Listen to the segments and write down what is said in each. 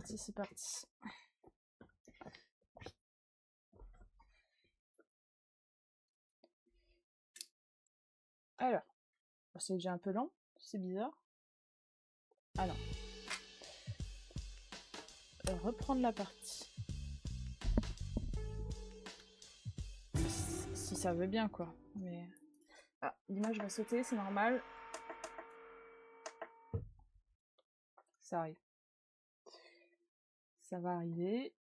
parti, c'est parti. Alors, c'est déjà un peu lent, c'est bizarre. Alors, reprendre la partie. Si ça veut bien, quoi. Mais ah, l'image va sauter, c'est normal. Ça arrive. Ça va arriver.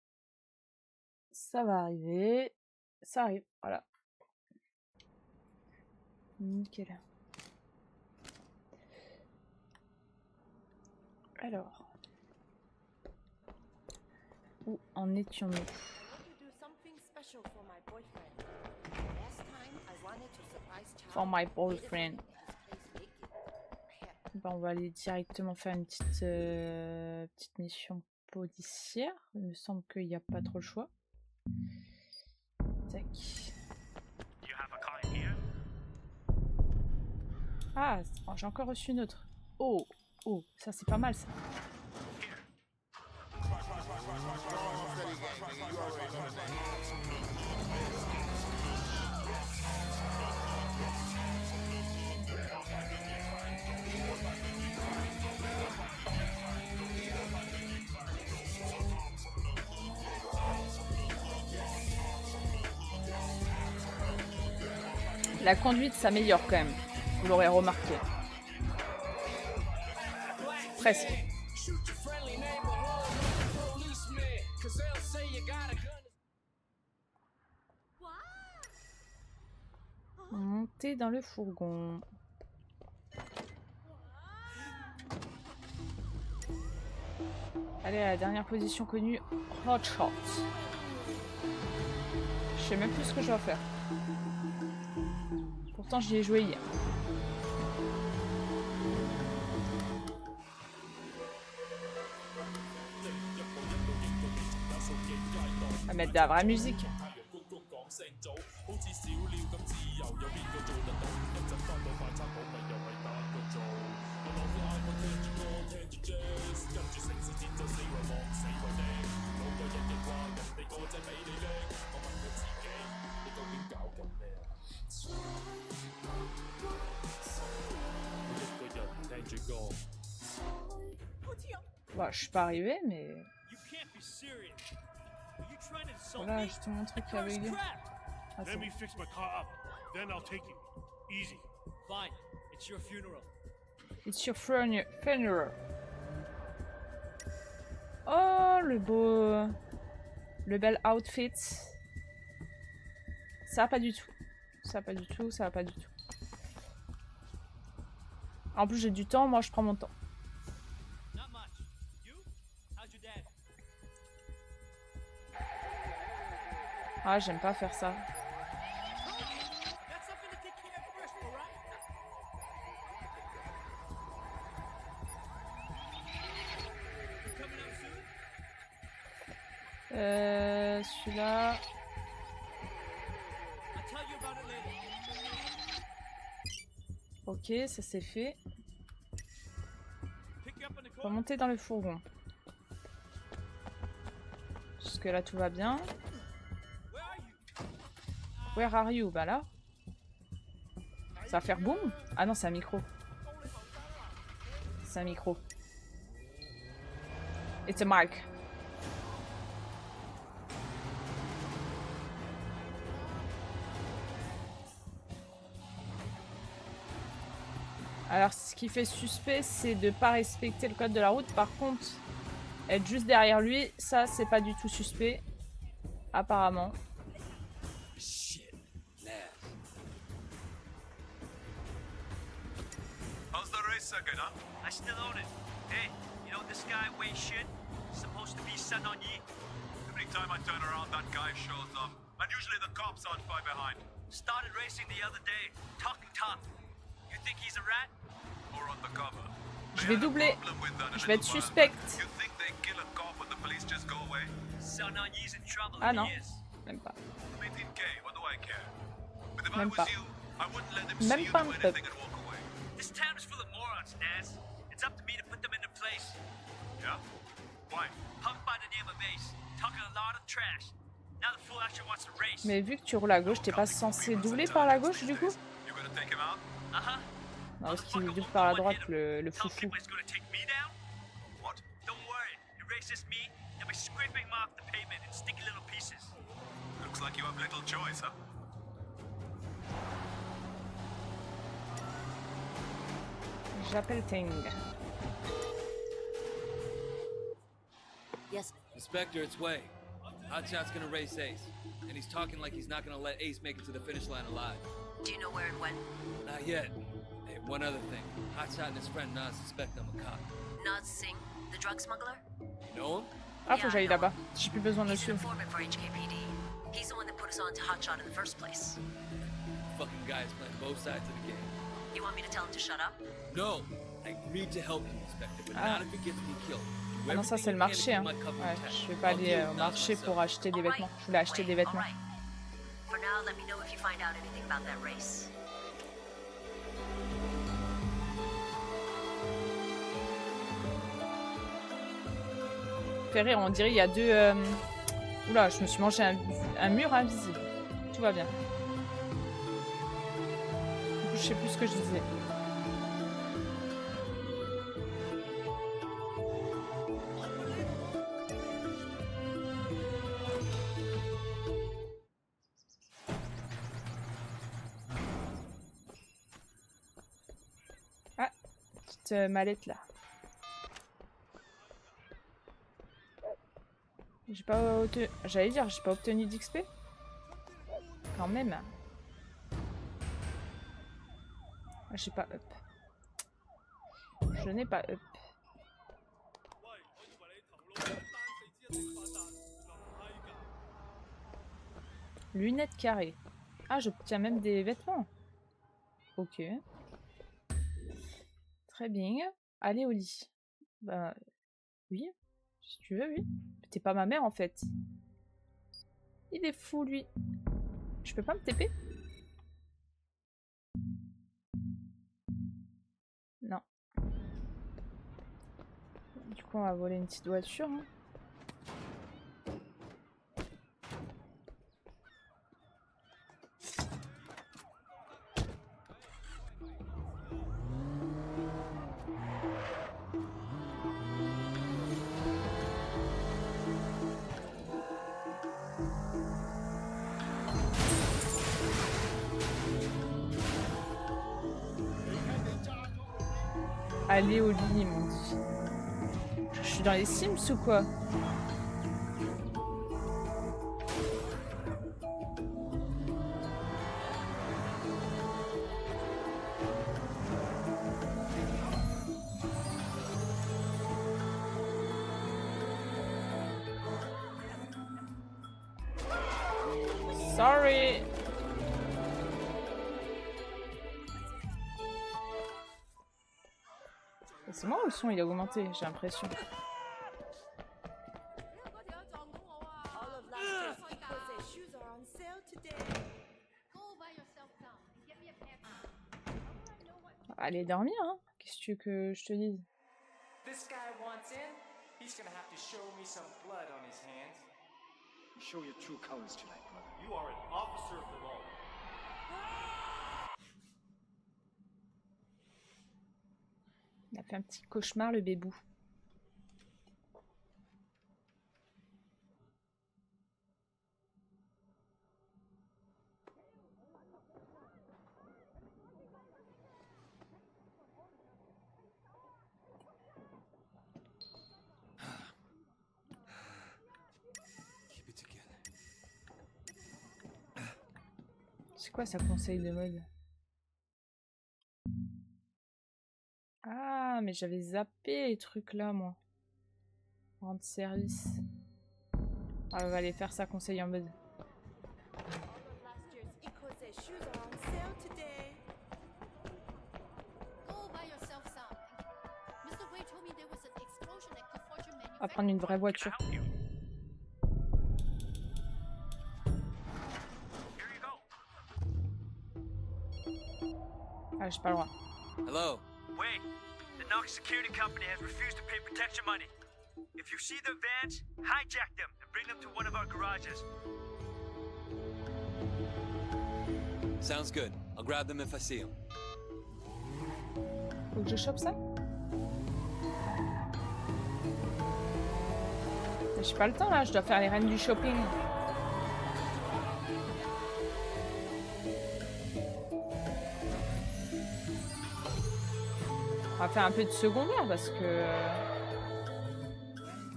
Ça va arriver. Ça arrive, voilà. Nickel. Alors. Où en étions-nous? For my boyfriend. Ben, on va aller directement faire une petite mission policière. Il me semble qu'il n'y a pas trop le choix. Tac. Ah, j'ai encore reçu une autre. Oh, oh, ça c'est pas mal ça. La conduite s'améliore quand même, vous l'aurez remarqué. Presque. Montez dans le fourgon. Allez, à la dernière position connue, Hot Shot. Je sais même plus ce que je dois faire. Pourtant, j'y ai joué hier. On va mettre de la vraie musique. Bon, je suis pas arrivé, mais... Voilà, justement, mon truc qui a bugué. Ah, c'est bon. It's your funeral. Oh, le beau... Le bel outfit. Ça va pas du tout. Ça va pas du tout, ça va pas du tout. En plus, j'ai du temps, moi je prends mon temps. Ah, j'aime pas faire ça. Celui-là... Ok, ça c'est fait. On va monter dans le fourgon. Jusque là tout va bien. Where are you? Bah là. Ça va faire boum? Ah non, c'est un micro. C'est un micro. It's a mic. Alors, ce qui fait suspect, c'est de pas respecter le code de la route. Par contre, être juste derrière lui, ça, c'est pas du tout suspect. Apparemment. How's the race second, huh? I still own it. Hey, you know this guy Wei Shin? Supposed to be Sun On Yi. Every time I turn around, that guy shows up. And usually the cops aren't far behind. Started racing the other day. Talking tough. You think he's a rat? Or undercover? Je vais doubler. Je vais être suspect. You think they kill a cop and the police just go away? Sun On Yi's in trouble. Ah non, même pas. 18K, what do I care? But if I Même was pas. you, I wouldn't let him Même see you pas do un peu. anything and walk away. This town is full of morons, Naz. It's up to me to put them into place. Yeah? Why? Punk by the name of Ace, talking a lot of trash. Now the fool actually wants to race. Mais vu que tu roules à gauche, t'es pas censé doubler par la gauche du coup? You gonna take him out? Uh-huh. Non, parce qu'il double par la droite, le Tell foufou. people he's gonna take me down. What? Don't worry, he races me, and by scraping him off the pavement in sticky little pieces. Looks like you have little choice, huh? J'appelle Teng. Yes. Inspector, it's Way. Hotshot's gonna race Ace, and he's talking like he's not gonna let Ace make it to the finish line alive. Do you know where and when? Not yet. Hey, one other thing. Hotshot and his friend Nas suspect I'm a cop. Naz Singh, the drug smuggler? You know him? Ah, faut que j'aille là-bas. J'ai plus besoin de le He's an suivre. informant for HKPD. He's the one that put us on to Hotshot in the first place. Fucking guy's playing both sides of the game. You want me to tell him to shut up? No, I agreed to help you, Inspector, but Ah. not if it gets me killed. Do Ah non, ça everything c'est le you can to marché. keep Hein. my cover Ouais, intact. je vais pas I'll aller deal au with marché Nas pour myself. acheter des All right. vêtements. Je voulais acheter des Wait, vêtements. all right. For now, let me know if you find out anything about that race. Fait rire, on dirait il y a deux... Oula, je me suis mangé un mur invisible. Tout va bien. Du coup, je sais plus ce que je disais. Ah, petite mallette là. J'ai pas obtenu... J'allais dire, j'ai pas obtenu d'XP. Quand même. Ah, j'ai pas up. Je n'ai pas up. Lunettes carrées. Ah, j'obtiens même des vêtements. Ok. Très bien. Allez au lit. Bah, oui. Si tu veux, oui. T'es pas ma mère, en fait. Il est fou, lui. Je peux pas me TP? Non. Du coup, on va voler une petite voiture. Hein. Aller au lit, ils m'ont dit. Je suis dans les Sims ou quoi? Sorry. C'est moi ou le son il a augmenté, j'ai l'impression. Allez dormir, hein. Qu'est-ce que tu veux que je te dise? This guy wants in, he's gonna have to show me some blood on his hands. Show your true colors tonight, brother. You are an officer of the law. Il a fait un petit cauchemar, le bébou. Keep it together. C'est quoi ça, conseil de mode? Ah, mais j'avais zappé les trucs là, moi. Rendre service. Ah, on va aller faire ça, conseil en mode. On va prendre une vraie voiture. Ah, j'ai pas le droit. Hello. Wait, the Knox Security Company has refused to pay protection money. If If you see their vans, hijack them and bring them to one of our garages. Sounds good. I'll grab them if I see them. Faut que je chope ça? J'ai pas le temps là, je dois faire les reines du shopping. On va faire un peu de secondaire parce que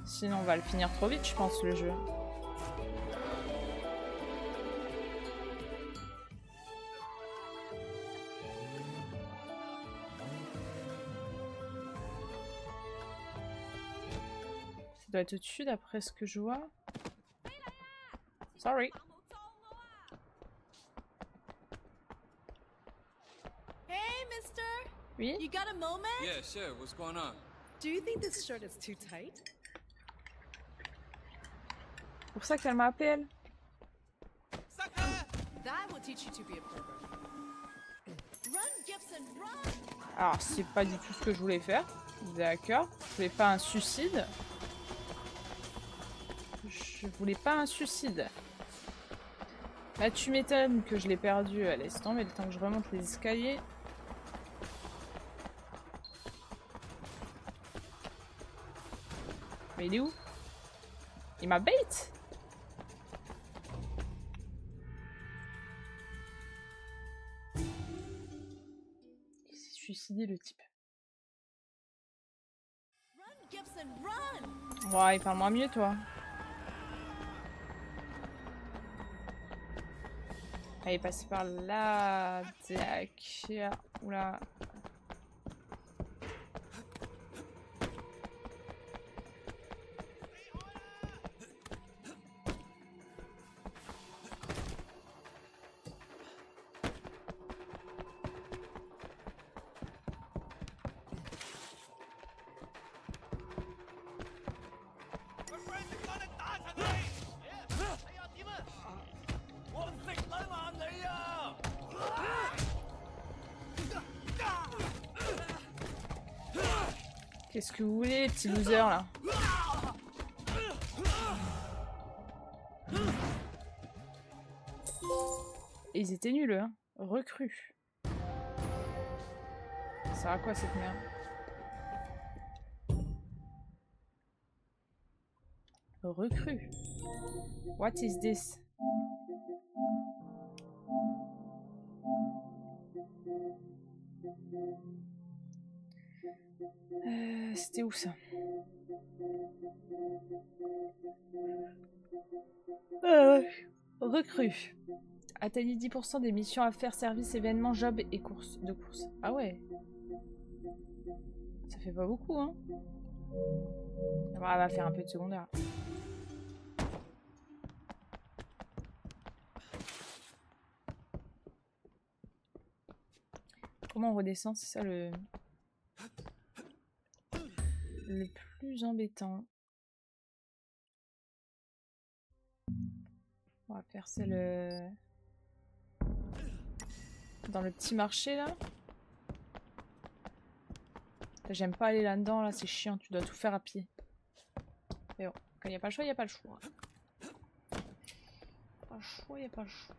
sinon on va le finir trop vite, je pense, le jeu. Ça doit être au-dessus d'après ce que je vois. Sorry. Hey, mister! Oui? You got a moment? Yeah, sure. What's going on? Do you think this shirt is too tight? C'est pour ça qu'elle m'a appelé, elle. That will teach you to be a pervert. Run, Gibson, run! Alors, c'est pas du tout ce que je voulais faire. D'accord. Je voulais pas un suicide. Je voulais pas un suicide. Là, tu m'étonnes que je l'ai perdu à l'instant, mais le temps que je remonte les escaliers. Mais il est où? Il m'a bait? Il s'est suicidé, le type. Run, Gibson, run! Ouais, il parle moins mieux, toi. Allez, passe par là. Tac. Oula. Qu'est-ce que vous voulez, les petits losers, là? Et ils étaient nuls, hein. Recrues. Ça sert à quoi, cette merde? Recrues. What is this? C'était où ça? Recrue. Atteignez 10% des missions à faire, service, événements, job et courses. De courses. Ah ouais. Ça fait pas beaucoup, hein. On va faire un peu de secondaire. Comment on redescend? C'est ça le plus embêtant. On va faire celle dans le petit marché là. J'aime pas aller là-dedans, là c'est chiant, tu dois tout faire à pied. Mais bon, quand il n'y a pas le choix, il n'y a pas le choix. Pas le choix, il n'y a pas le choix.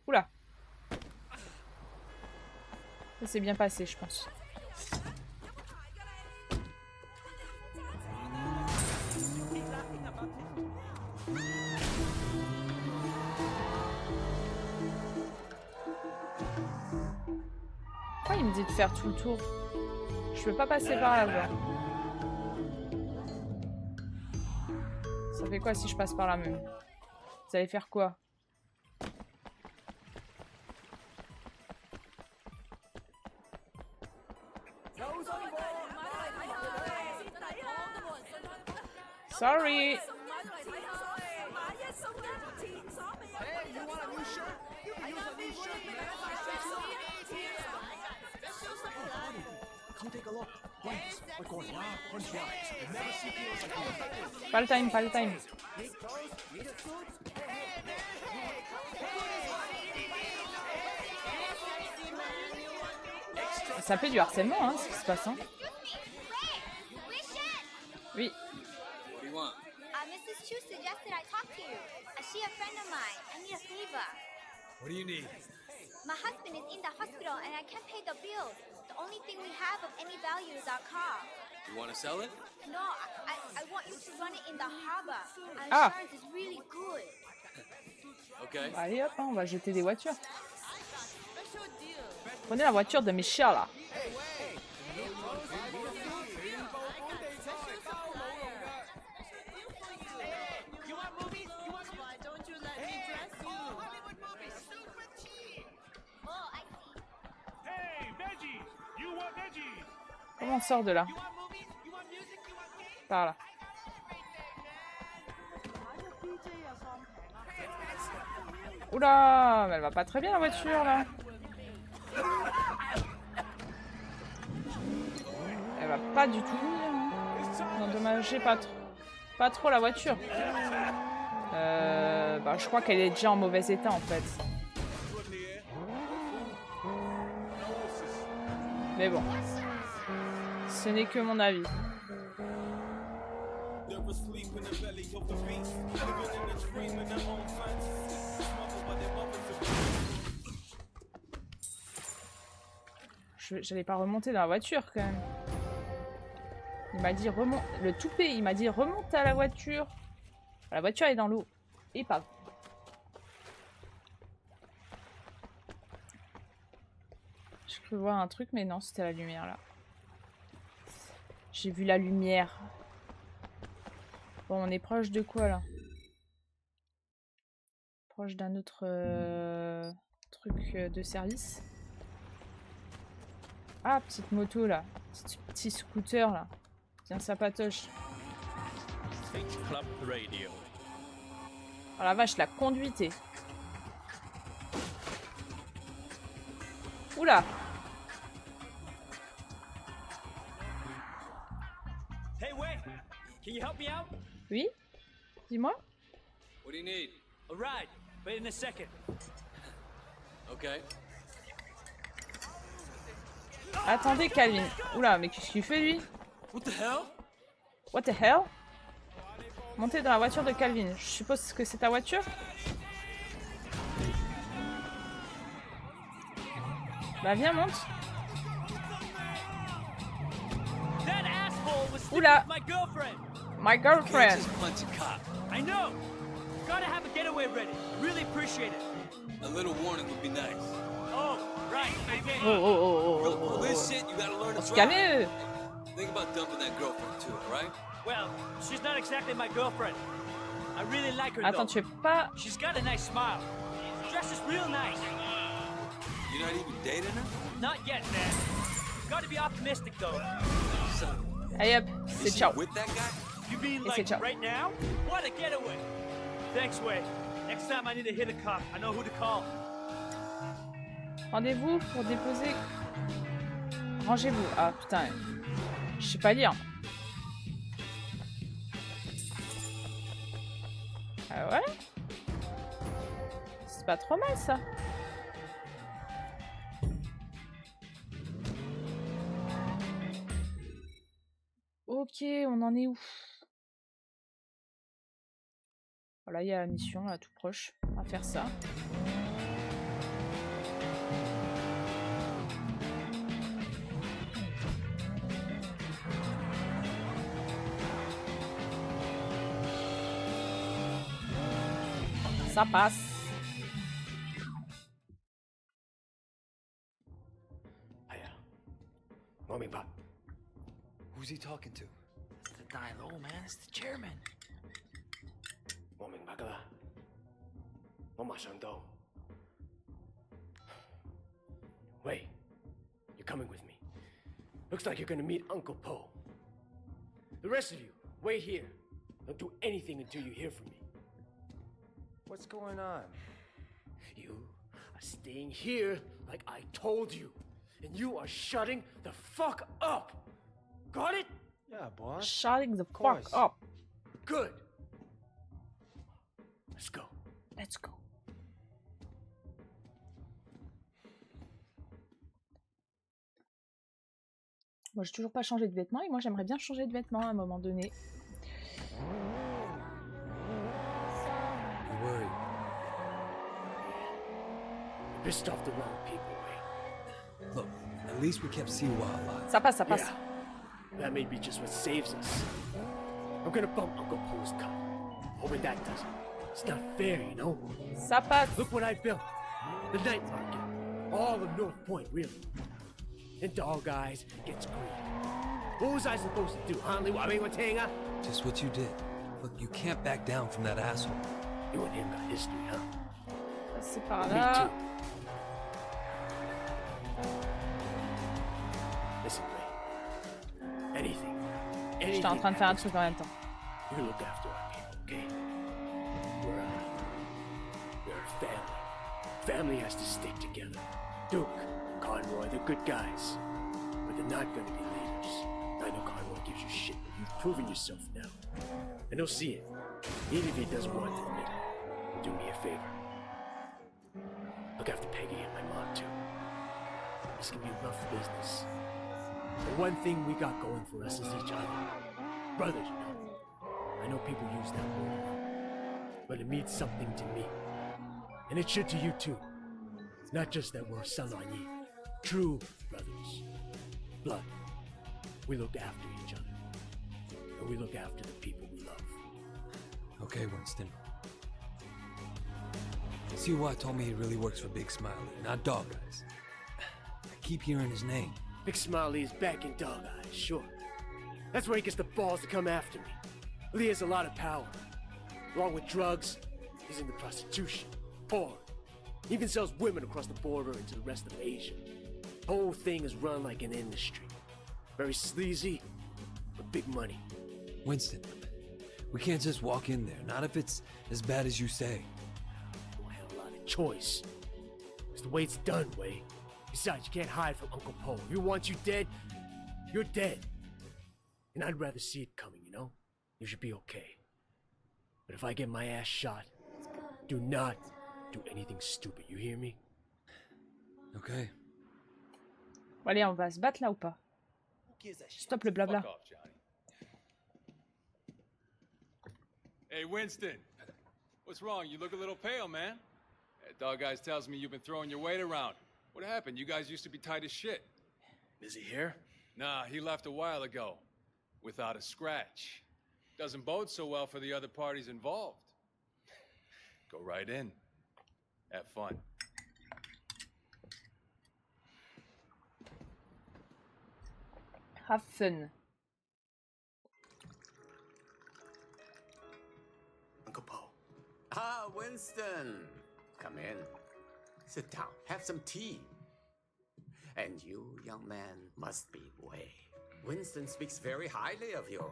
Oula. Ça s'est bien passé, je pense. Pourquoi il me dit de faire tout le tour? Je peux pas passer par là, genre. Ça fait quoi si je passe par là même? Vous allez faire quoi? Sorry. Pas le time, pas le time. C'est un peu du harcèlement, hein, ce qui se passe. Hein. Oui. What do you want? Mrs. Chu suggested I talk to you. She a friend of mine. I need a favor. What do you need? My husband is in the hospital and I can't pay the bills. The only thing we have of any value is our car. You want to sell it? No, I want you to run it in the harbor. Our Ah. insurance is really good. Okay. Allez hop, hein, on va jeter des voitures. Special deal. Prenez la voiture de Michel là. Why don't you let me dress you? Oh, I see. Hey, veggies! You want veggies? Comment on sort de là? Par là. Oula, mais elle va pas très bien la voiture là. Elle va pas du tout bien. Hein. N'endommagez pas trop la voiture. Bah, je crois qu'elle est déjà en mauvais état en fait. Mais bon, ce n'est que mon avis. J'allais pas remonter dans la voiture quand même. Il m'a dit remonte. Le toupet, il m'a dit remonte à la voiture. La voiture est dans l'eau. Et pas. Je peux voir un truc, mais non, c'était la lumière là. J'ai vu la lumière. Bon, on est proche de quoi là? Proche d'un autre truc de service. Ah, petite moto là. Petit scooter là. Tiens, ça patoche. Oh la vache, la conduite est. Oula! Hey, wait! Can you help me out? Oui? Dis-moi? What do you need? A ride. Wait in a second. Okay. Attendez, Calvin. Oula, mais qu'est-ce qu'il fait lui? What the hell? What the hell? Montez dans la voiture de Calvin. Je suppose que c'est ta voiture? Bah viens, monte. That asshole was sleeping Oula. with my girlfriend. My Can't girlfriend. just punch a cop. I know. Gotta have a getaway ready. Really appreciate it. A little warning would be nice. Oh, right. Okay. Oh, oh, oh, For oh, oh, this shit, you gotta learn to drive. Calmez. Think about dumping that girlfriend too, alright? Well, she's not exactly my girlfriend. I really like her Attends, though. tu es pas... She's got a nice smile. Dresses real nice. You're not even dating her? Not yet, man. Gotta be optimistic though. Son, Allez hop, c'est is she ciao. with that guy? You mean Et c'est like ciao. right now? What a getaway. Thanks, Way. Next time I need to hit a cop, I know who to call. Rendez-vous pour déposer... Rangez-vous. Ah putain, je sais pas lire. Ah ouais? C'est pas trop mal ça. Ok, on en est où? Voilà, il y a la mission là tout proche. On va faire ça. Ça passe. Hiya. Mommy, Bob. Who's he talking to? The guy low, man. It's the chairman. 我明白㗎啦。我馬上到。Wait, you're coming with me. Looks like you're gonna meet Uncle Po. The rest of you, wait here. Don't do anything until you hear from me. What's going on? You are staying here like I told you. And you are shutting the fuck up. Got it? Yeah, boss. Shutting the fuck course. up. Good. Let's go. Let's go. Moi, j'ai toujours pas changé de vêtements et moi, j'aimerais bien changer de vêtements à un moment donné. You worried? Pissed off the wrong people, Wei. Look, at least we kept Siwa alive. Ça passe, ça passe. Yeah, that may be just what saves us. I'm gonna bump Uncle Po's cut. Hoping that doesn't. It's not fair, you know? Ça passe. Look what I built. The night market. All of North Point, really. And Dog Eyes gets greedy. What was I supposed to do, huh? Just what you did. Look, you can't back down from that asshole. You and him got history, huh? C'est par Me là. too. Listen, Ray. Anything. J'étais en train de faire un truc en même temps. You look after our people, okay? We're a family. Family has to stick together. Duke, Conroy, they're good guys. But they're not gonna be leaders. I know Conroy gives you shit, but you've proven yourself now. And he'll see it. Even if he doesn't want to admit it. Do me a favor. Look after Peggy and my mom, too. This can be rough business. The one thing we got going for us is each other. Brothers, you know. I know people use that word, but it means something to me. And it should to you, too. It's not just that we're Sananyi. True brothers. Blood. We look after each other. And we look after the people we love. Okay, Winston. Siwa told me he really works for Big Smiley, not Dog Eyes. I keep hearing his name. Big Smiley is back in Dog Eyes, sure. That's where he gets the balls to come after me. Lee has a lot of power. Along with drugs, he's into prostitution, porn. He even sells women across the border into the rest of Asia. The whole thing is run like an industry. Very sleazy, but big money. Winston, we can't just walk in there, not if it's as bad as you say. I have a lot of choice. It's the way it's done, Wei. Besides, you can't hide from Uncle Po. If he wants you dead, you're dead. And I'd rather see it coming, you know? You should be okay. But if I get my ass shot, do not do anything stupid, you hear me? Okay. Bon, allez, on va se battre là ou pas? Stop le blabla. Fuck off, Johnny. Hey, Winston. What's wrong? You look a little pale, man. That Dog Eyes tells me you've been throwing your weight around. What happened? You guys used to be tight as shit. Is he here? Nah, he left a while ago. Without a scratch. Doesn't bode so well for the other parties involved. Go right in. Have fun. Have fun. Uncle Po. Ah, Winston. Come in. Sit down. Have some tea. And you, young man, must be Wei. Winston speaks very highly of you.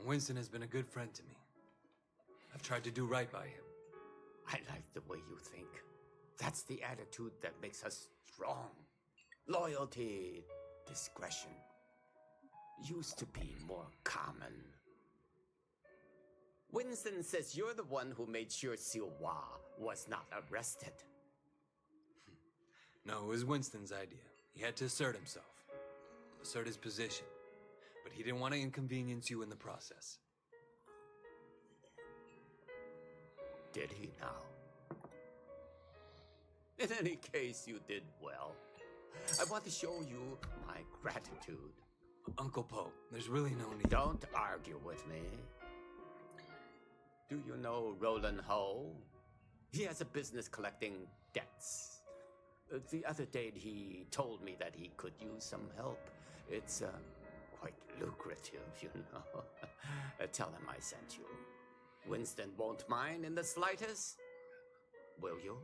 Winston has been a good friend to me. I've tried to do right by him. I like the way you think. That's the attitude that makes us strong. Loyalty, discretion. Used to be more common. Winston says you're the one who made sure Siwa was not arrested. No, it was Winston's idea. He had to assert himself. Assert his position. But he didn't want to inconvenience you in the process. Did he now? In any case, you did well. I want to show you my gratitude. Uncle Po, there's really no need. Don't argue with me. Do you know Roland Ho? He has a business collecting debts. The other day he told me that he could use some help. It's quite lucrative, you know. Tell him I sent you. Winston won't mind in the slightest. Will you?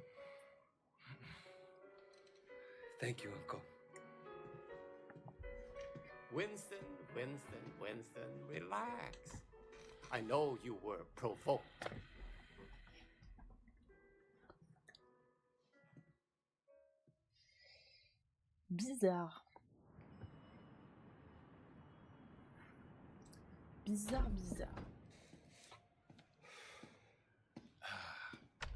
Thank you, Uncle. Winston, relax. I know you were provoked. Bizarre. Bizarre.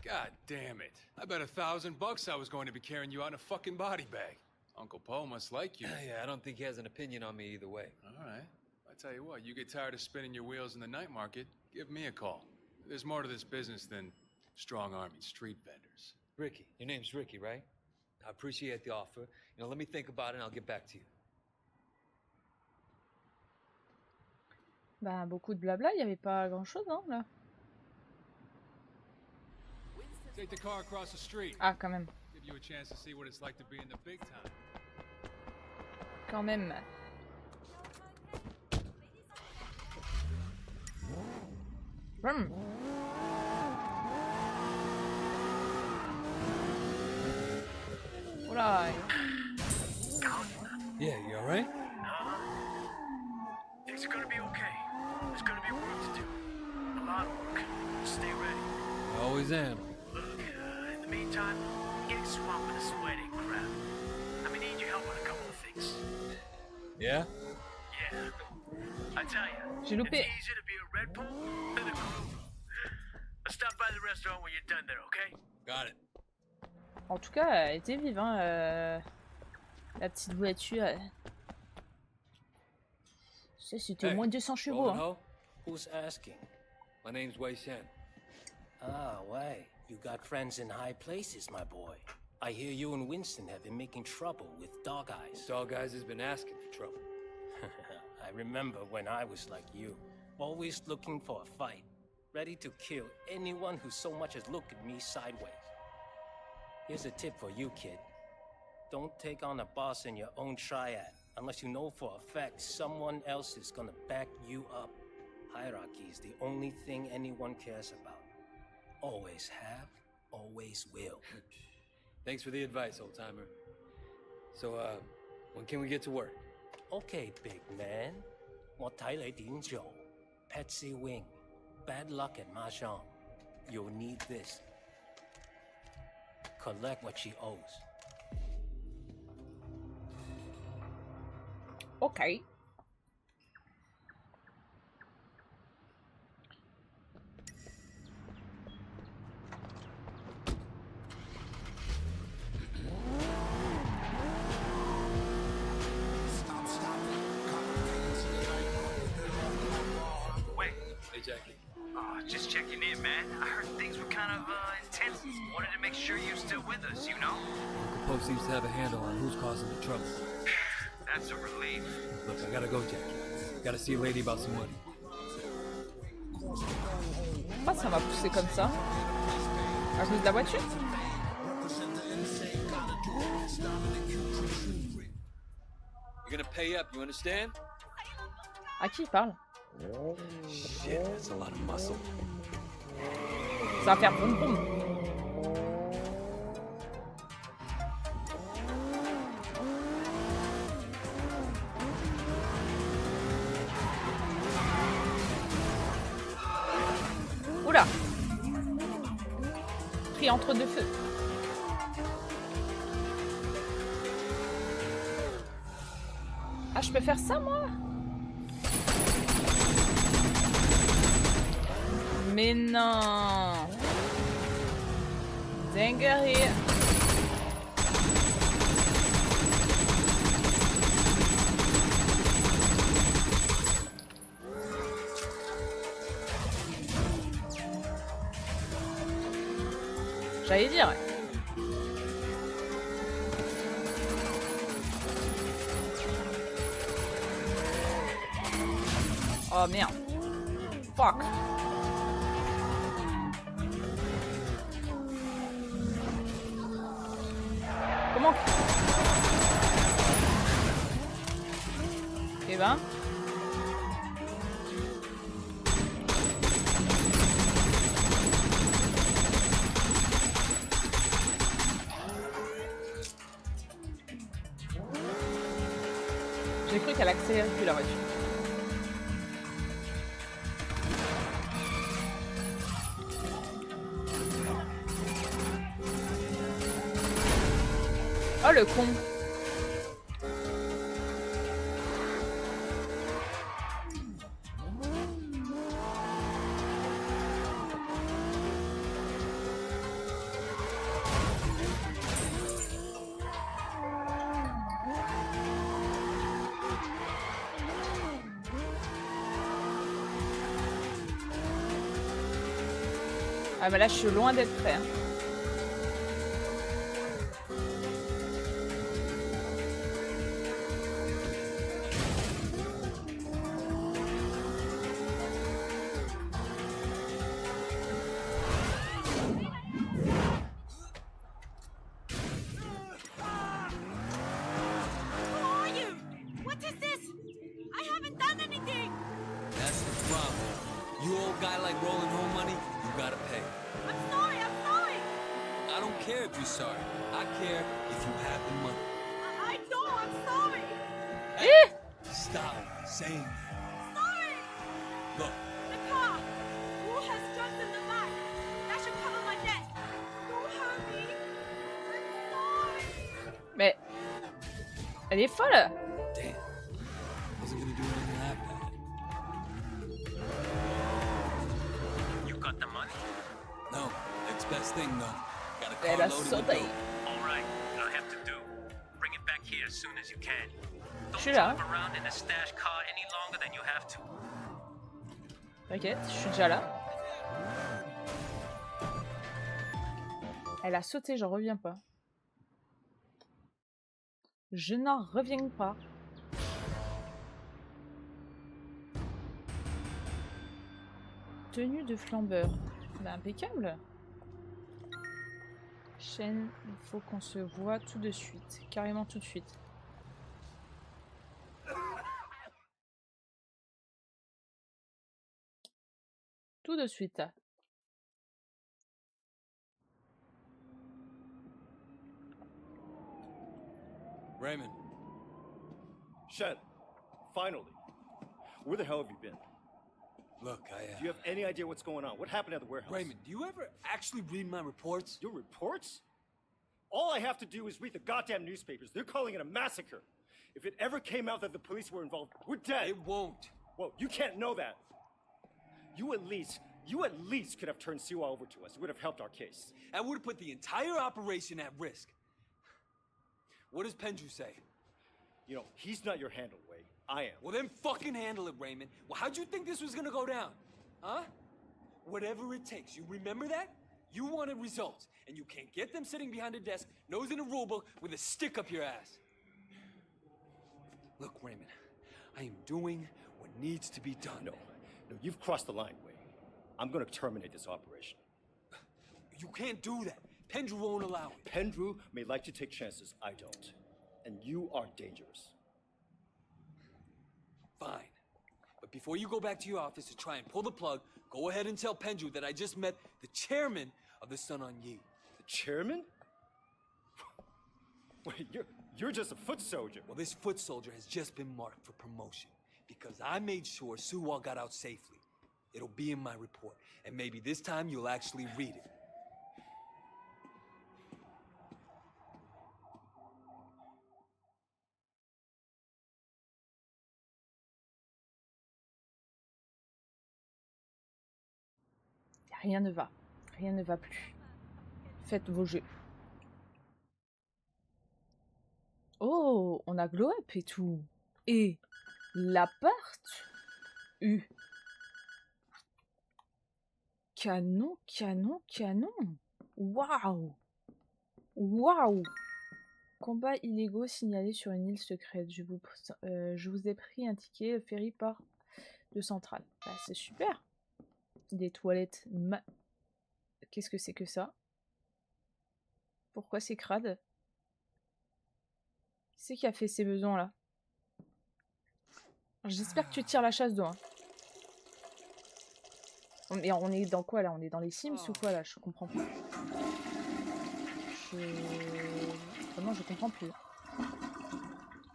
God damn it. I bet $1,000 I was going to be carrying you out in a fucking body bag. Uncle Poe must like you. Yeah, I don't think he has an opinion on me either way. All right. I tell you what, you get tired of spinning your wheels in the night market, give me a call. There's more to this business than strong-arming street vendors. Ricky, your name's Ricky, right? I appreciate the offer. You know, let me think about it and I'll get back to you. Bah, beaucoup de blabla, il n'y avait pas grand-chose, hein, là. Take the car across the street. Ah, quand même. Give you a chance to see what it's like to be in the big time. Quand même. Vroom. Oula. Yeah, you alright? Things are gonna be okay. There's gonna be work to do. A lot of work. Stay ready. I always am. Look, in the meantime, I'm getting swamped with this wedding crap. I'm gonna need your help on a couple of things. Yeah? Yeah. I tell you, J'ai it's loupé. easier to be a Red Bull than a Groove. Let's stop by the restaurant when you're done there, okay? Got it. En tout cas, elle était vive, hein, la petite voiture. C'était au moins 200 chevaux. Roland Hein. Ho? Who's asking? My name's Wei Shen. Ah, Wei. You got friends in high places, my boy. I hear you and Winston have been making trouble with Dog Eyes. Dog Eyes has been asking for trouble. I remember when I was like you, always looking for a fight, ready to kill anyone who so much as looked at me sideways. Here's a tip for you, kid. Don't take on a boss in your own triad unless you know for a fact someone else is gonna back you up. Hierarchy is the only thing anyone cares about. Always have, always will. Thanks for the advice, old-timer. So, when can we get to work? Okay, big man. 我睇你點做. Patsy Wing. Bad luck at Mahjong. You'll need this. Collect what she owes. Ok. Wait. Hey, Jackie. Just checking in, man. I heard things were kind of intense. Wanted to make sure you're still with us, you know? Uncle Poe seems to have a handle on who's causing the trouble. That's a relief. Look, I gotta go, Jackie. Gotta see a lady about some money. Pourquoi ça m'a poussé comme ça? À cause de la voiture? You're gonna pay up, you understand? À qui il parle? Shit, that's a lot of muscle. Ça va faire boum boum. Oula! Pris entre deux feux. Ah, je peux faire ça, moi? Mais non! Dinguerie! J'allais dire. Oh merde. Fuck. Comment? Eh ben. J'ai cru qu'elle accélérait plus la voiture. Oh le con! Ah bah là je suis loin d'être prêt. Hein. Mais elle est folle. You got the money? No, next best thing though. Got a Elle car a loaded with sauté. dope. All right, what I have to do, bring it back here as soon as you can. Don't suis là. drive around in a stash car any longer than you have to. T'inquiète, je suis déjà là. Elle a sauté, j'en reviens pas. Je n'en reviens pas. Tenue de flambeur. Bah, impeccable. Chaîne, il faut qu'on se voit tout de suite. Carrément tout de suite. Tout de suite. Raymond. Shen, finally. Where the hell have you been? Look, Do you have any idea what's going on? What happened at the warehouse? Raymond, do you ever actually read my reports? Your reports? All I have to do is read the goddamn newspapers. They're calling it a massacre. If it ever came out that the police were involved, we're dead. It won't. Well, you can't know that. You at least could have turned Siwa over to us. It would have helped our case. That would have put the entire operation at risk. What does Pendrew say? You know, he's not your handle, Wei. I am. Well, then fucking handle it, Raymond. Well, how'd you think this was gonna go down? Huh? Whatever it takes. You remember that? You wanted results, and you can't get them sitting behind a desk, nose in a rulebook, with a stick up your ass. Look, Raymond, I am doing what needs to be done. No, you've crossed the line, Wei. I'm gonna terminate this operation. You can't do that. Pendrew won't allow it. Pendrew may like to take chances, I don't. And you are dangerous. Fine. But before you go back to your office to try and pull the plug, go ahead and tell Pendrew that I just met the chairman of the Sun On Yee. The chairman? Wait, you're just a foot soldier. Well, this foot soldier has just been marked for promotion because I made sure Suwa got out safely. It'll be in my report, and maybe this time you'll actually read it. Rien ne va. Rien ne va plus. Faites vos jeux. Oh, on a glow up et tout. Et l'appart. Canon, canon, canon. Waouh. Waouh. Combats illégaux signalés sur une île secrète. Je vous ai pris un ticket, le ferry part de Centrale. Bah, c'est super. Des toilettes. Qu'est-ce que c'est que ça? Pourquoi c'est crade? Qui c'est qui a fait ces besoins là? J'espère que tu tires la chasse d'eau. Hein. Mais on est dans quoi là? On est dans les Sims ou quoi là? Je comprends plus. Vraiment, je comprends plus.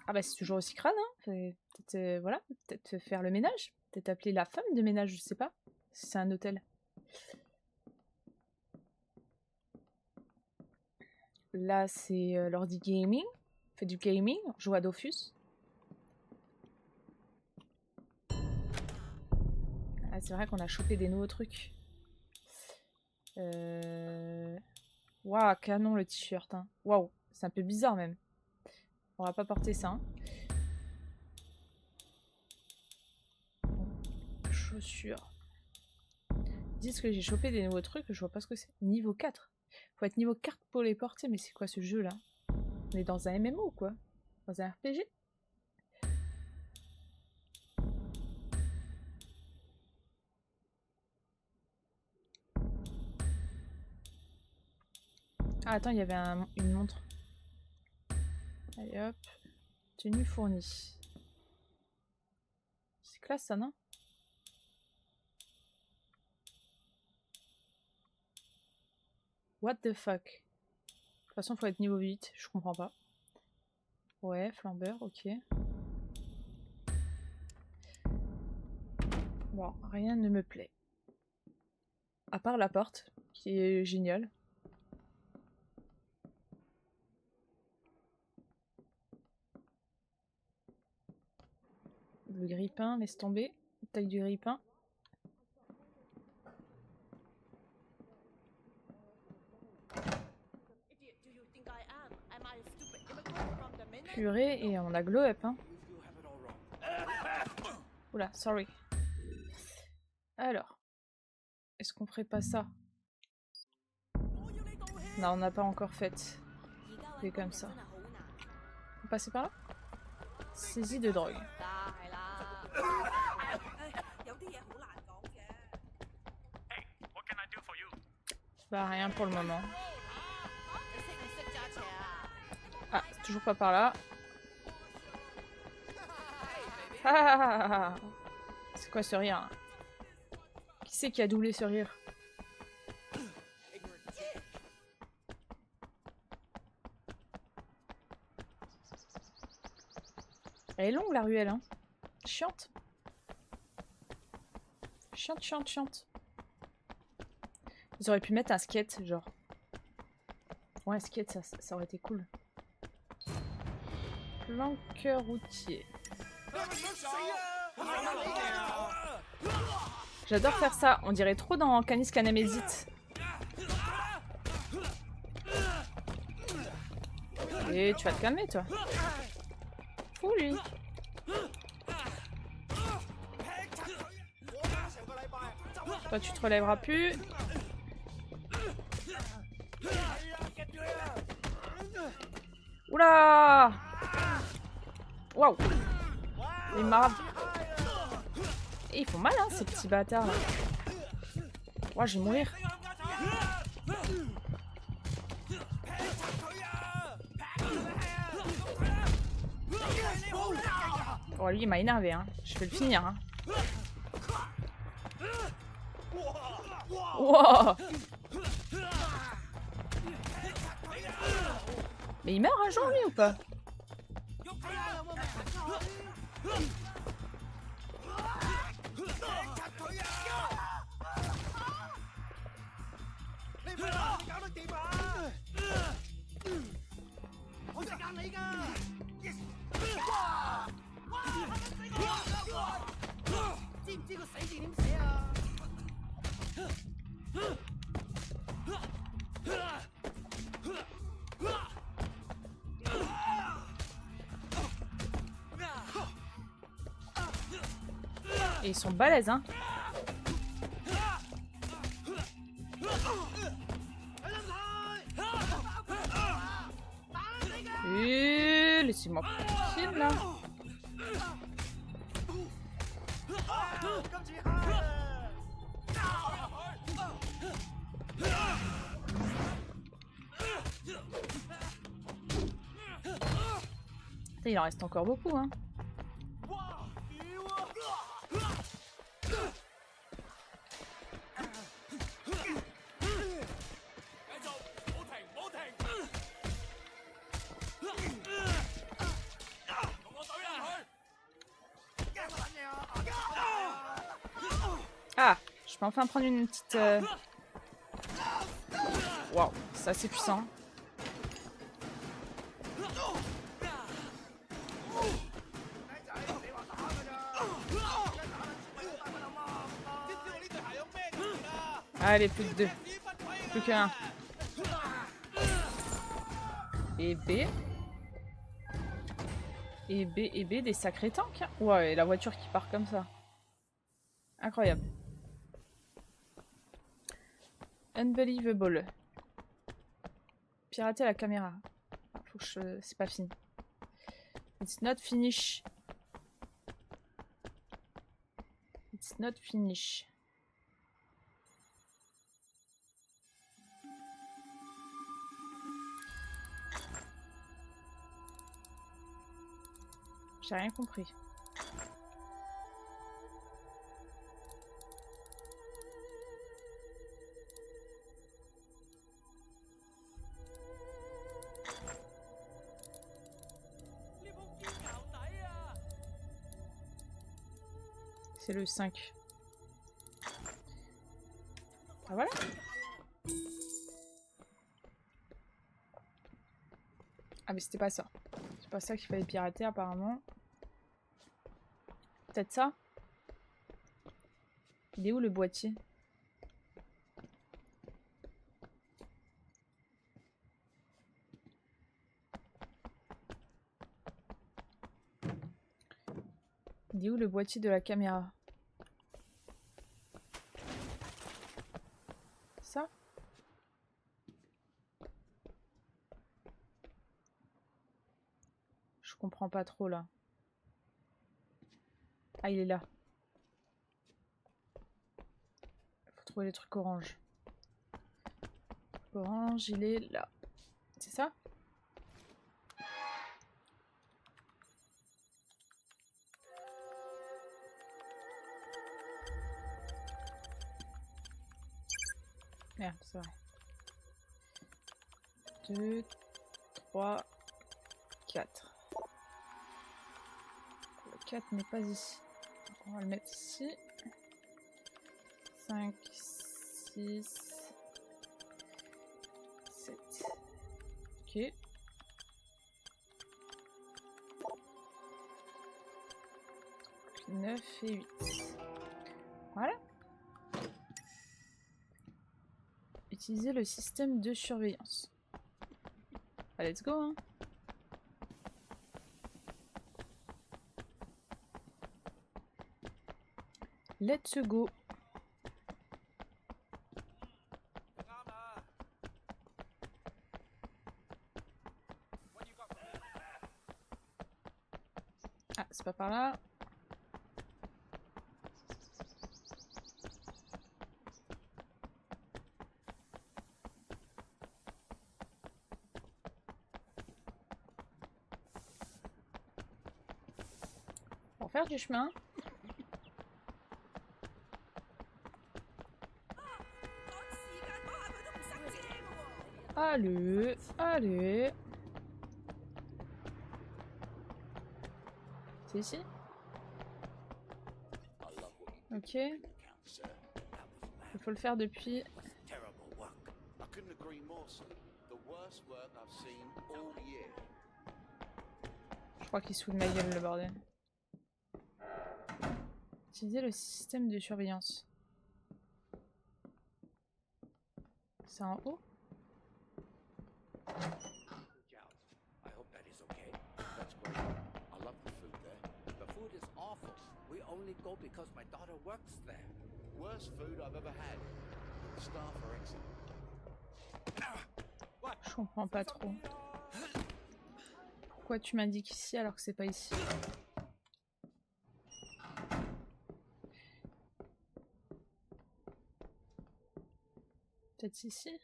Ah bah c'est toujours aussi crade, hein. Peut-être voilà, peut-être faire le ménage. Peut-être appeler la femme de ménage, je sais pas. C'est un hôtel. Là, c'est l'ordi gaming. On fait du gaming, on joue à Dofus. Ah, c'est vrai qu'on a chopé des nouveaux trucs. Waouh, canon le t-shirt. Hein. Waouh, c'est un peu bizarre même. On va pas porter ça. Hein. Chaussures. disent que j'ai chopé des nouveaux trucs, je vois pas ce que c'est. Niveau 4. Faut être niveau 4 pour les porter, mais c'est quoi ce jeu là? On est dans un MMO ou quoi? Dans un RPG? Ah attends, il y avait une montre. Allez hop. Tenue fournie. C'est classe ça, non? What the fuck? De toute façon, faut être niveau 8, je comprends pas. Ouais, flambeur, ok. Bon, rien ne me plaît. À part la porte, qui est géniale. Le grille-pain, laisse tomber. Taille du grille-pain. Purée, et on a glow up, hein. Oula, sorry. Alors. Est-ce qu'on ferait pas ça? Non, on n'a pas encore fait. C'est comme ça. On passer par là? Saisie de drogue. Bah rien pour le moment. Ah, c'est toujours pas par là. Ah, c'est quoi ce rire? Qui c'est qui a doublé ce rire? Elle est longue la ruelle, hein. Chiante. Chiante, chiante, chiante. Ils auraient pu mettre un skate, genre. Ouais, un skate, ça aurait été cool. Planqueur routier. J'adore faire ça. On dirait trop dans Canis Canamézite. Et tu vas te calmer, toi. Fou, lui. Toi, tu te relèveras plus. Oula! Waouh! Les marabes. Et ils font mal, hein, ces petits bâtards là. Ouah, je vais mourir. Oh, lui, il m'a énervé, hein. Je vais le finir, hein. Wow. Mais il meurt un jour, lui, ou pas? Et ils sont balèzes, hein. Laissez-moi tranquille, là. Il en reste encore beaucoup, hein. Ah, je peux enfin prendre une petite... Waouh, c'est assez puissant. Allez, plus que deux. Plus qu'un. Et B. Et B, et B, des sacrés tanks. Hein. Ouais, et la voiture qui part comme ça. Incroyable. Unbelievable. Pirater la caméra. Faut que je... C'est pas fini. It's not finish. It's not finish. J'ai rien compris. C'est le 5. Ah voilà. Ah mais c'était pas ça. C'est pas ça qu'il fallait pirater apparemment. Peut-être ça? Il est où le boîtier? Il est où le boîtier de la caméra? Ça? Je comprends pas trop là. Ah, il est là. Faut trouver les trucs orange. Orange, il est là. C'est ça? Merde, c'est vrai. 2, 3, 4. Le 4 n'est pas ici. Donc on va le mettre ici. 5, 6, 7. Ok. Puis 9 et 8. Voilà. Utiliser le système de surveillance. Ah, let's go, hein. Let's go. Ah, c'est pas par là. Pour faire du chemin. Allez, allez. C'est ici? Ok. Il faut le faire depuis... Je crois qu'il se fout de ma gueule le bordel. Utiliser le système de surveillance. C'est en haut? I hope that is okay. That's great. I love the food there. The food is awful. We only go because my daughter works there. Worst food I've ever had. The staff are excellent. Je comprends pas trop. Pourquoi tu m'indiques ici alors que c'est pas ici? Peut-être ici?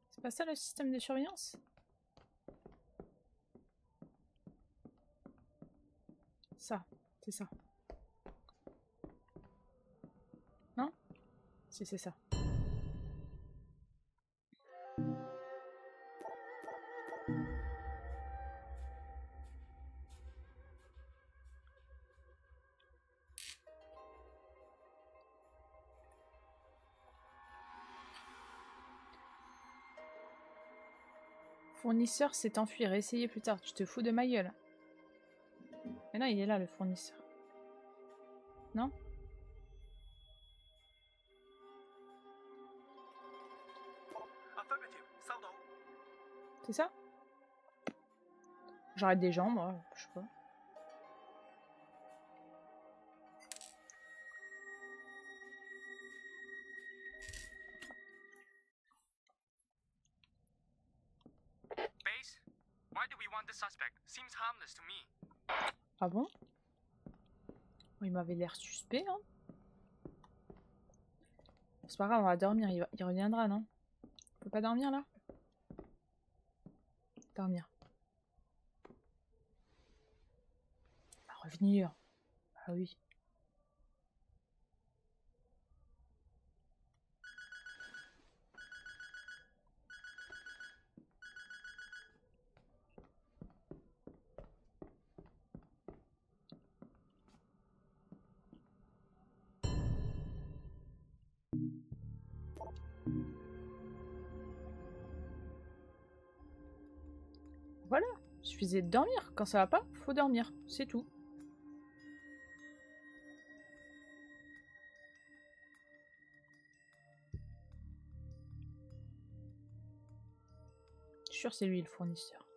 C'est pas ça le système de surveillance? Ça, c'est ça. Non? Si, c'est ça. Fournisseur s'est enfui, réessayez plus tard. Tu te fous de ma gueule. Mais non, il est là le fournisseur. Non? C'est ça? J'arrête des gens, moi, je sais pas. Why do we want the suspect? Seems harmless to me. Ah bon? Il m'avait l'air suspect, hein. C'est pas grave, on va dormir, il reviendra, non? On peut pas dormir, là? Dormir. Il va revenir. Ah oui. Voilà, il suffisait de dormir. Quand ça va pas, faut dormir. C'est tout. Je suis sûr que c'est lui le fournisseur.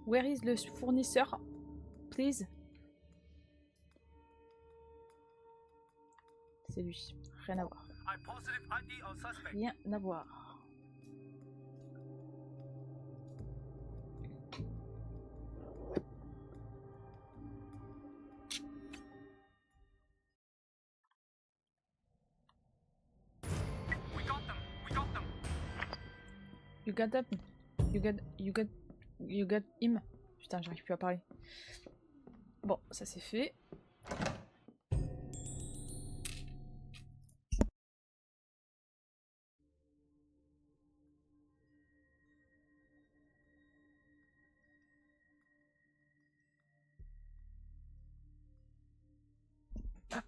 Where is le fournisseur? Please. C'est lui. Rien à voir. Rien à voir. You got them. You got him. Putain, j'arrive plus à parler. Bon, ça c'est fait. Hop.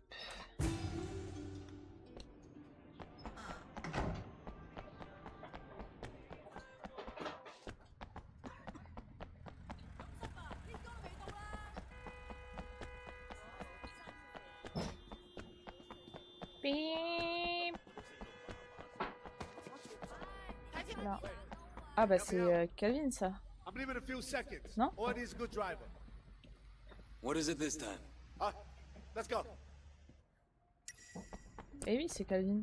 Bip. Là. Ah bah c'est Calvin ça. Non? What is it this time? Let's go. Eh oui, c'est Calvin.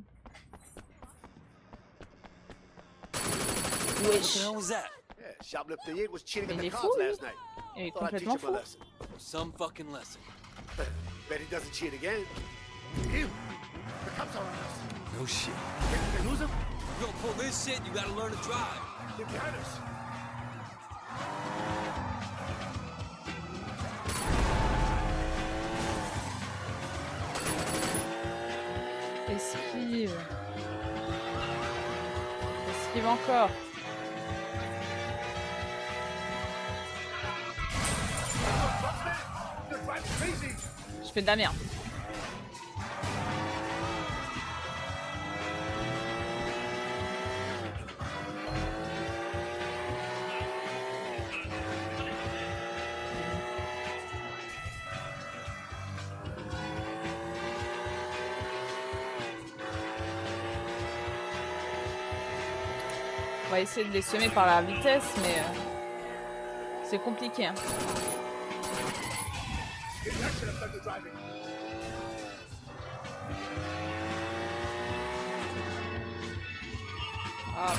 What the hell was that? Yeah, shoplifter Yig was cheating Mais at il the est cards fou, lui. last night. Il est Thought I'd teach complètement him a fou. lesson. Some fucking lesson. Bet he doesn't cheat again. Ew, the cops are on us. No shit. Did they lose him? You gonna pull this shit, you gotta learn to drive. They're behind us. Esquive. Esquive encore. They're driving crazy. Je fais de la merde. On va essayer de les semer par la vitesse, mais c'est compliqué. Hein. Ah.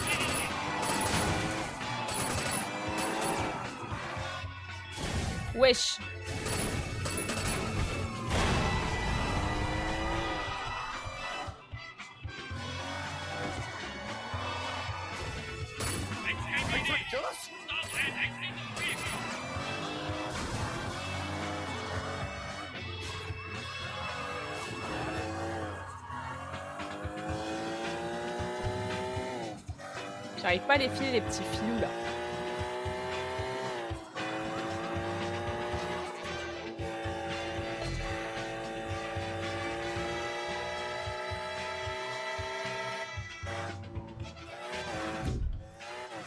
Wesh. J'arrive pas à les filer les petits filous là.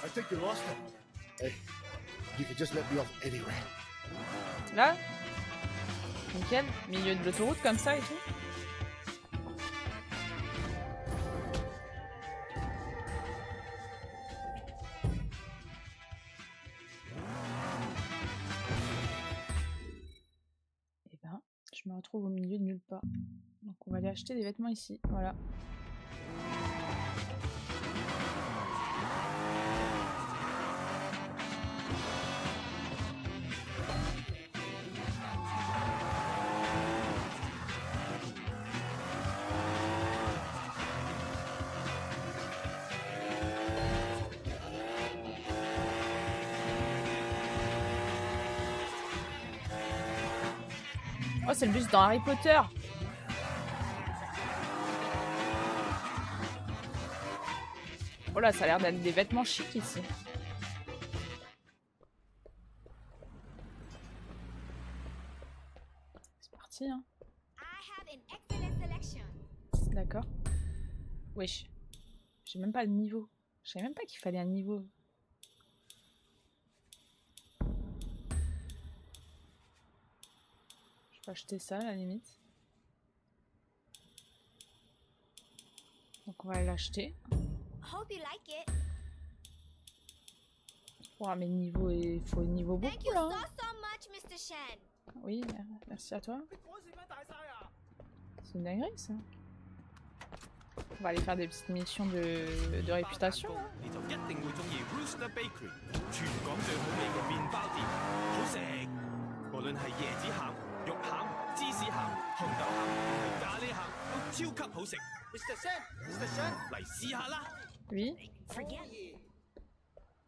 I think you lost him. Hey, you can just let me off anywhere. Là, nickel, milieu de l'autoroute comme ça et tout. Je me retrouve au milieu de nulle part. Donc on va aller acheter des vêtements ici. Voilà. Oh, c'est le bus dans Harry Potter. Oh là, ça a l'air d'être des vêtements chics ici. C'est parti, hein. D'accord. Wesh. J'ai même pas le niveau. Je savais même pas qu'il fallait un niveau. Je peux acheter ça à la limite. Donc on va l'acheter. Hope you like it. Oh, mais niveau, il faut le niveau Thank beaucoup you là. so, Hein. so much, Mr. Shen. Oui, merci à toi. C'est une dinguerie ça. On va aller faire des petites missions de réputation. Hein. 你就一定會中意 Rooster Bakery，全港最好味嘅麵包店，好食。無論係椰子餡、肉餡、芝士餡、紅豆餡定係咖喱餡，都超級好食。Mr. Shen，Mr. Shen，嚟試下啦。Oui.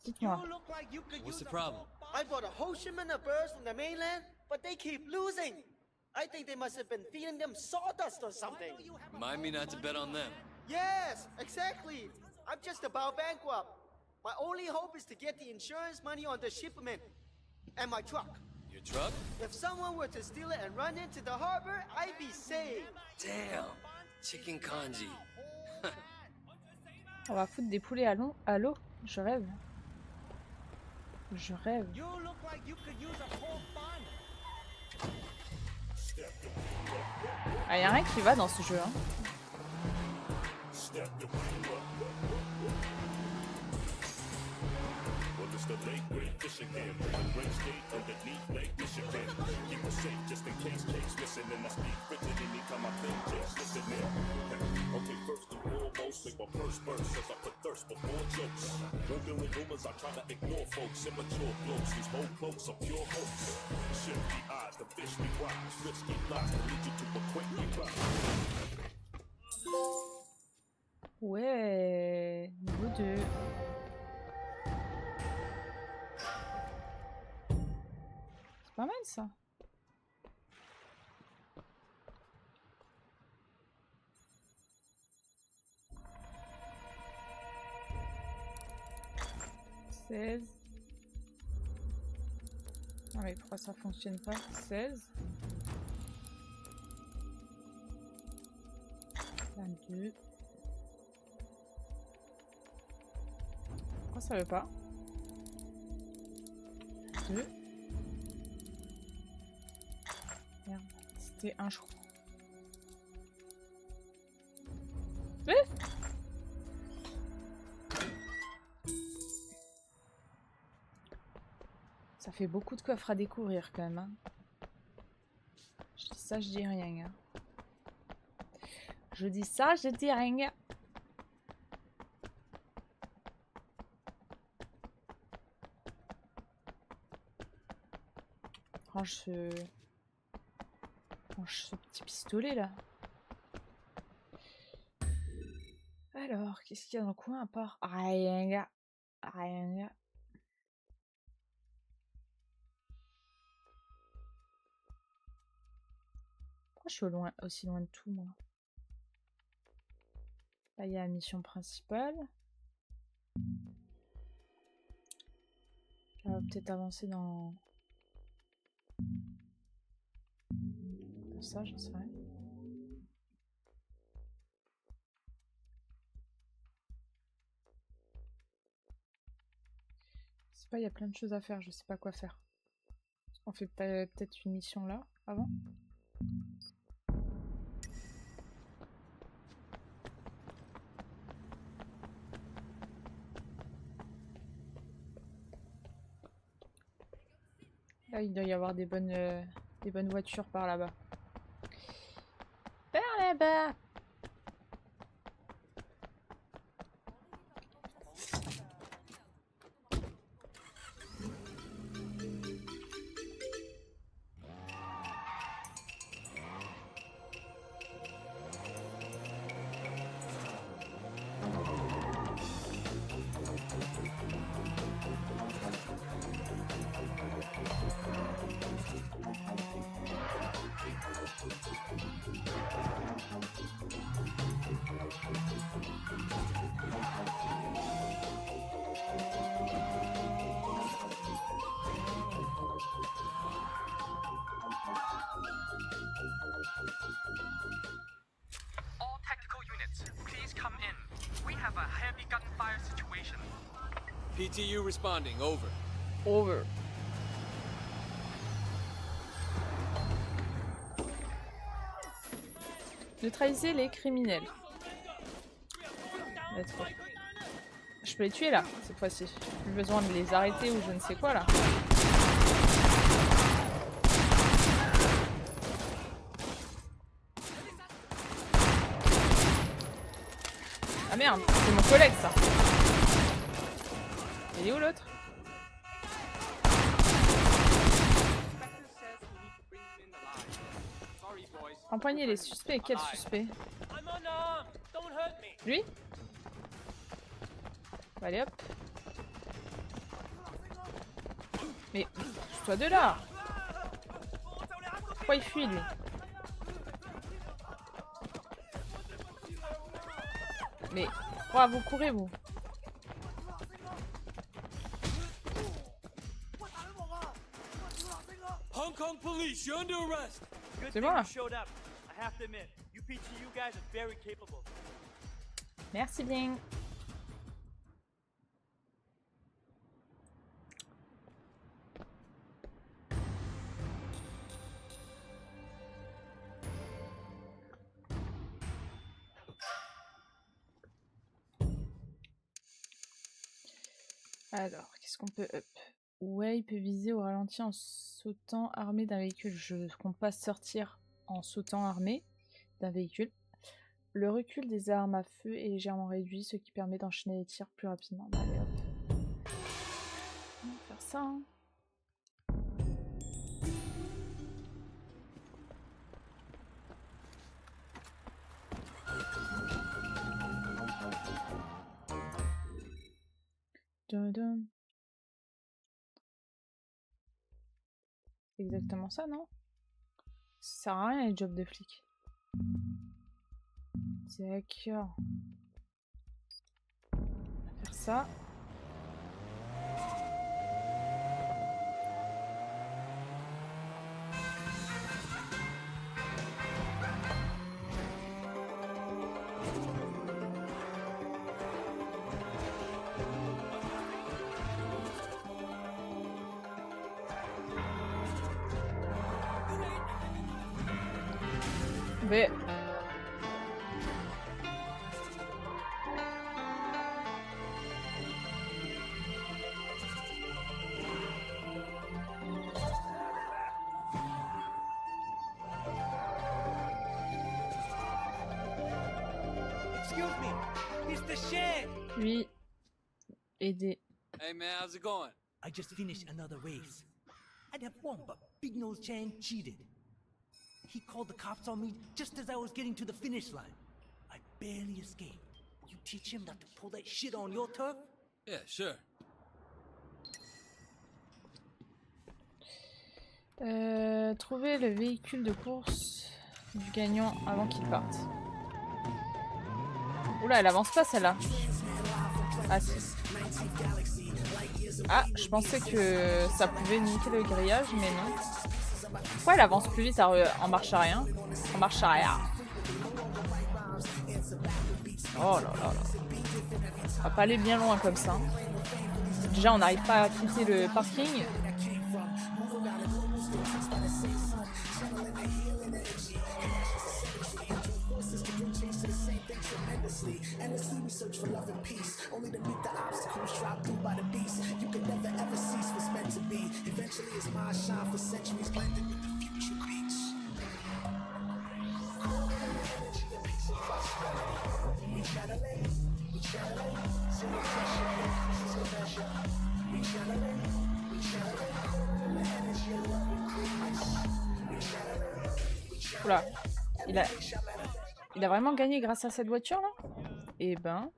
Dites-moi. What's the problem? I bought a whole shipment of birds from the mainland, but they keep losing. I think they must have been feeding them sawdust or something. Remind me not to bet on them. Yes, exactly. I'm just about bankrupt. My only hope is to get the insurance money on the shipment and my truck. Your truck? If someone were to steal it and run into the harbor, I'd be saved. Damn. Chicken kanji. On va foutre des poulets à l'eau. Je rêve. Je rêve. You look like you could use a pork bun. Ah, y a rien qui va dans ce jeu. Hein. The lake great fish again, the great state underneath Lake Michigan. Keep it safe just in case listen and I speak written anytime I think just listen in. Okay, first and foremost, make my first verse as I put thirst before jokes. Revealing rumors, I try to ignore folks, immature blokes, these whole cloaks are pure hoax. Shift the eyes, the fish be wise, risky lies to lead you to a quick ride. Ouais, niveau 2. C'est pas mal ça. Non mais pourquoi ça fonctionne pas? 16. 22. Pourquoi ça veut pas? 2. Merde, c'était 1 je crois. Ça fait beaucoup de coffres à découvrir quand même. Hein. Je dis ça, je dis rien. Hein. Je dis ça, je dis rien. Range ce petit pistolet là. Alors, qu'est-ce qu'il y a dans le coin à part rien. Rien. Pourquoi je suis aussi loin de tout moi? Là il y a la mission principale. On va peut-être avancer dans ça, j'en sais rien. Je sais pas, il y a plein de choses à faire, je sais pas quoi faire. On fait peut-être une mission là, avant. Là, il doit y avoir des bonnes voitures par là-bas. là-bas. All tactical units, please come in. We have a heavy gunfire situation. PTU responding, over. Over. Neutraliser les criminels. Let's go. Je peux les tuer là, cette fois-ci. Plus besoin de les arrêter ou je ne sais quoi là. Ah merde, c'est mon collègue ça. Il est où l'autre? Empoigner les suspects. Quel suspect? Lui? Allez hop. Mais toi de là. Pourquoi il fuit lui? Mais pourquoi vous courez vous? Hong Kong police, you're under arrest. C'est bon là. Merci bien. Alors, qu'est-ce qu'on peut up? Ouais, il peut viser au ralenti en sautant armé d'un véhicule. Je compte pas sortir en sautant armé d'un véhicule. Le recul des armes à feu est légèrement réduit, ce qui permet d'enchaîner les tirs plus rapidement. Allez hop. On va faire ça. Hein. Dun dun. C'est exactement ça, non? Ça sert à rien les jobs de flic. D'accord. On va faire ça. Mais... Excuse me, Mr. Shed. Lui, aider. Hey man, how's it going? I just finished another race. I'd have won, but Big Nose Chan cheated. He called the cops on me just as I was getting to the finish line. I barely escaped. You teach him not to pull that shit on your turf? Yeah, sure. Trouver le véhicule de course du gagnant avant qu'il parte. Oula, elle avance pas celle-là. Ah si. Ah, je pensais que ça pouvait niquer le grillage, mais non. Pourquoi elle avance plus vite en marche arrière? En marche arrière. Oh là là là. On va pas aller bien loin comme ça. Déjà, on n'arrive pas à quitter le parking. Endlessly we search for love and peace, only to meet the obstacles dropped through by the beast. You can never ever cease what's meant to be. Eventually it's my shine for centuries blended with the future beats. Oula. Il a vraiment gagné grâce à cette voiture là? Eh ben...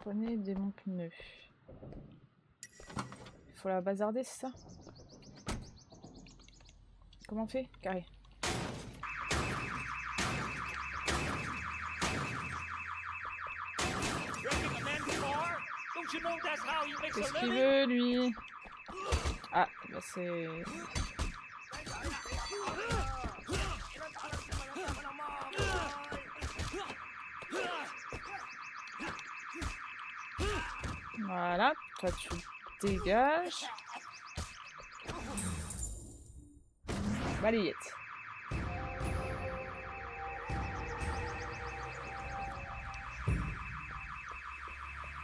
Prenez des bons pneus. Il faut la bazarder, c'est ça? Comment on fait? Carré. Qu'est-ce qu'il veut, lui? Ah, bah c'est... Voilà, toi tu dégages. Balayette.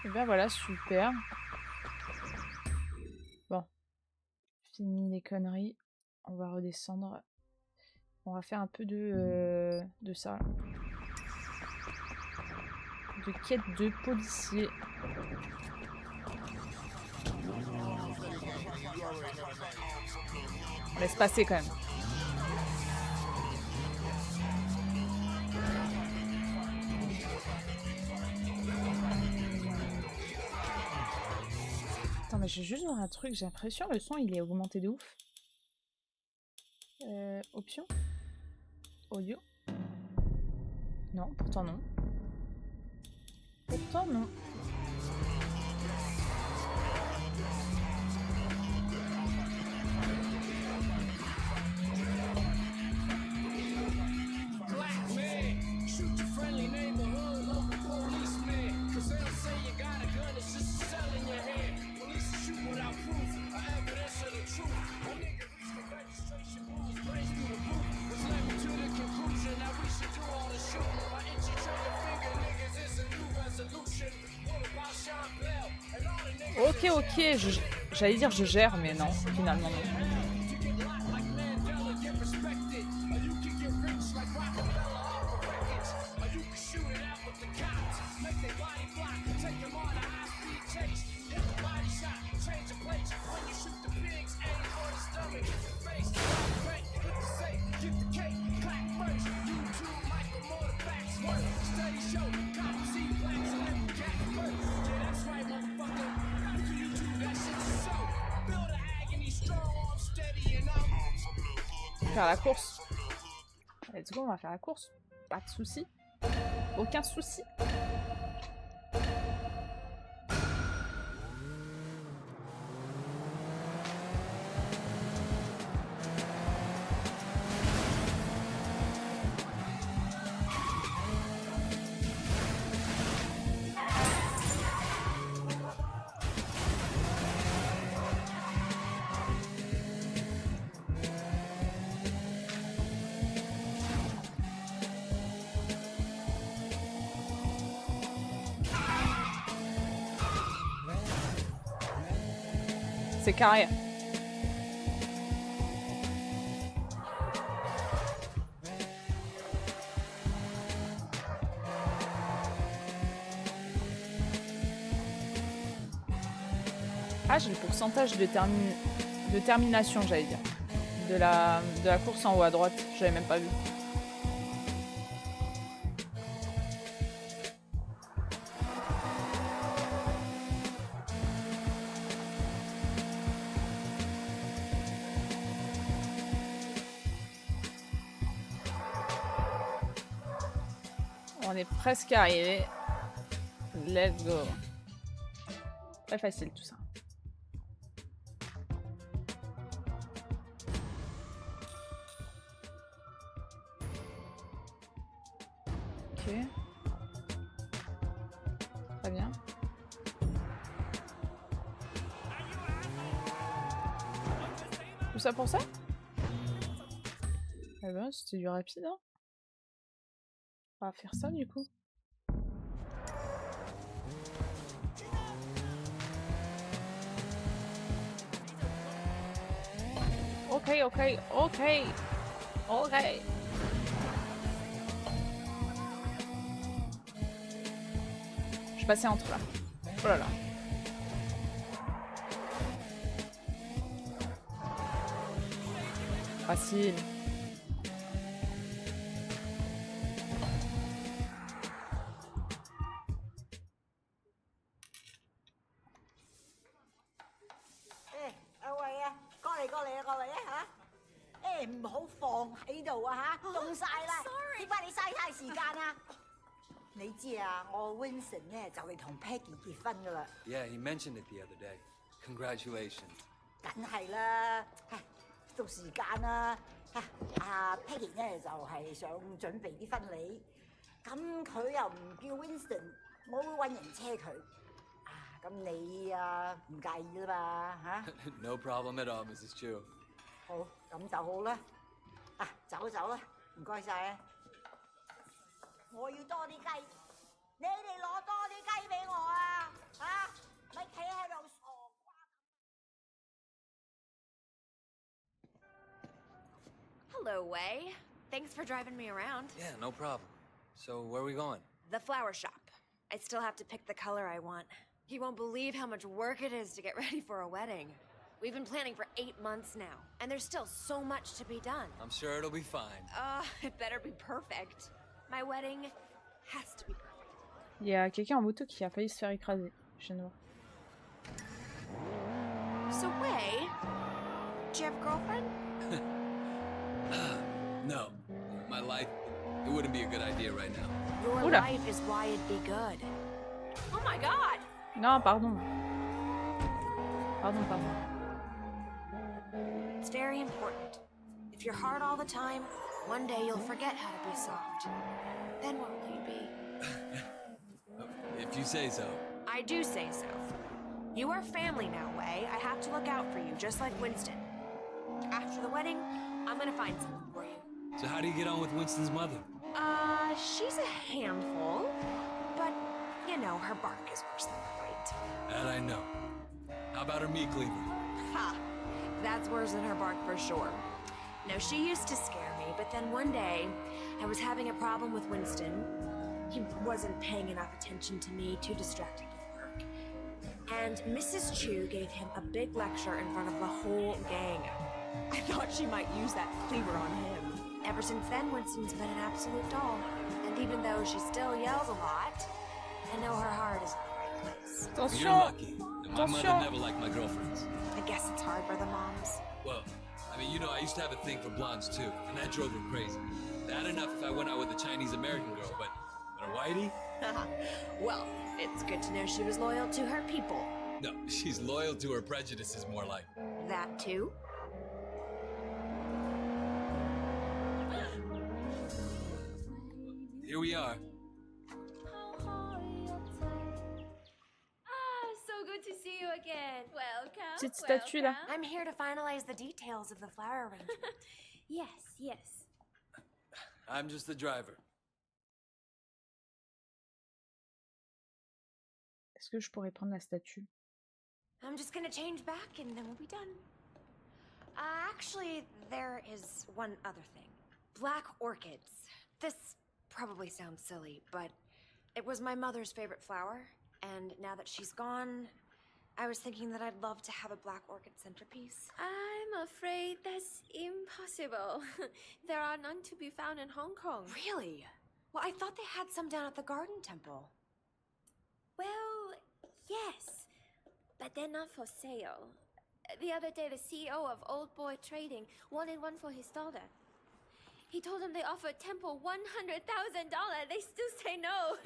Et bien voilà, super. Bon. Fini les conneries. On va redescendre. On va faire un peu de ça. De quête de policier. On laisse passer quand même. Attends, mais je vais juste voir un truc. J'ai l'impression le son il est augmenté de ouf. Option. Audio. Non, pourtant non. Pourtant non. Ok, j'allais dire je gère, mais non, finalement non. Faire la course. Let's go, on va faire la course. Pas de soucis. Aucun souci. C'est carré. Ah, j'ai le pourcentage de termination, j'allais dire. De la course en haut à droite. J'avais même pas vu. On est presque arrivé. Let's go. Très facile tout ça. Ok. Très bien. Tout ça pour ça? Eh ben, c'était du rapide, hein. On va faire ça du coup. Ok. Je passais entre là. Oh là là. Facile. 喂，唔好放喺度啊嚇，凍晒啦！點解你嘥太時間啊？你知啊，我 Winston 咧就嚟同 Peggy 結婚噶啦。Yeah, he mentioned it the other day. Congratulations. 梗係啦，到時間啦。阿 Peggy 咧就係想準備啲婚禮，咁佢又唔叫 Winston， 我會揾人車佢。咁你唔介意啦嘛嚇No problem at all, Mrs. Chu. 好，咁就好啦。走啦，唔該晒啊！我要多啲雞，你哋攞多啲雞俾我啊！咪企喺度傻瓜。Hello, Wei. Thanks for driving me around. Yeah, no problem. So, where are we going? The flower shop. I still have to pick the color I want. You won't believe how much work it is to get ready for a wedding. We've been planning for 8 months now, and there's still so much to be done. I'm sure it'll be fine. It better be perfect. My wedding has to be perfect. Il y a quelqu'un en moto qui a failli se faire écraser. Je viens de voir. So, Wei, do you have a girlfriend? No. My life, it wouldn't be a good idea right now. Your Oula. life is why it'd be good. Oh my god! Non, pardon. Pardon. It's very important. If you're hard all the time, one day you'll forget how to be soft. Then what will you be? If you say so. I do say so. You are family now, Wei. I have to look out for you, just like Winston. After the wedding, I'm gonna find someone for you. So how do you get on with Winston's mother? She's a handful, but, you know, her bark is worse than her bite. That I know. How about her meat cleaver? Ha! That's worse than her bark for sure. No, she used to scare me, but then one day, I was having a problem with Winston. He wasn't paying enough attention to me, too distracted with work. And Mrs. Chu gave him a big lecture in front of the whole gang. I thought she might use that cleaver on him. Ever since then, Winston's been an absolute doll. And even though she still yells a lot, I know her heart is in the right place. You're lucky. And my mother never liked my girlfriends. I guess it's hard for the moms. Well, I mean, you know, I used to have a thing for blondes too, and that drove her crazy. Bad enough if I went out with a Chinese-American girl, but a whitey? Well, it's good to know she was loyal to her people. No, she's loyal to her prejudices, more like. That too? Here we are. So good to see you again. Welcome. Petite statue là. I'm here to finalize the details of the flower arrangement. Yes. I'm just the driver. Est-ce que je pourrais prendre la statue? I'm just gonna change back and then we'll be done. Actually, there is one other thing. Black orchids. This probably sounds silly, but it was my mother's favorite flower, and now that she's gone, I was thinking that I'd love to have a black orchid centerpiece. I'm afraid that's impossible. There are none to be found in Hong Kong. Really? Well, I thought they had some down at the Garden Temple. Well, yes, but they're not for sale. The other day, the CEO of Old Boy Trading wanted one for his daughter. He told them they offered Temple $100,000. They still say no.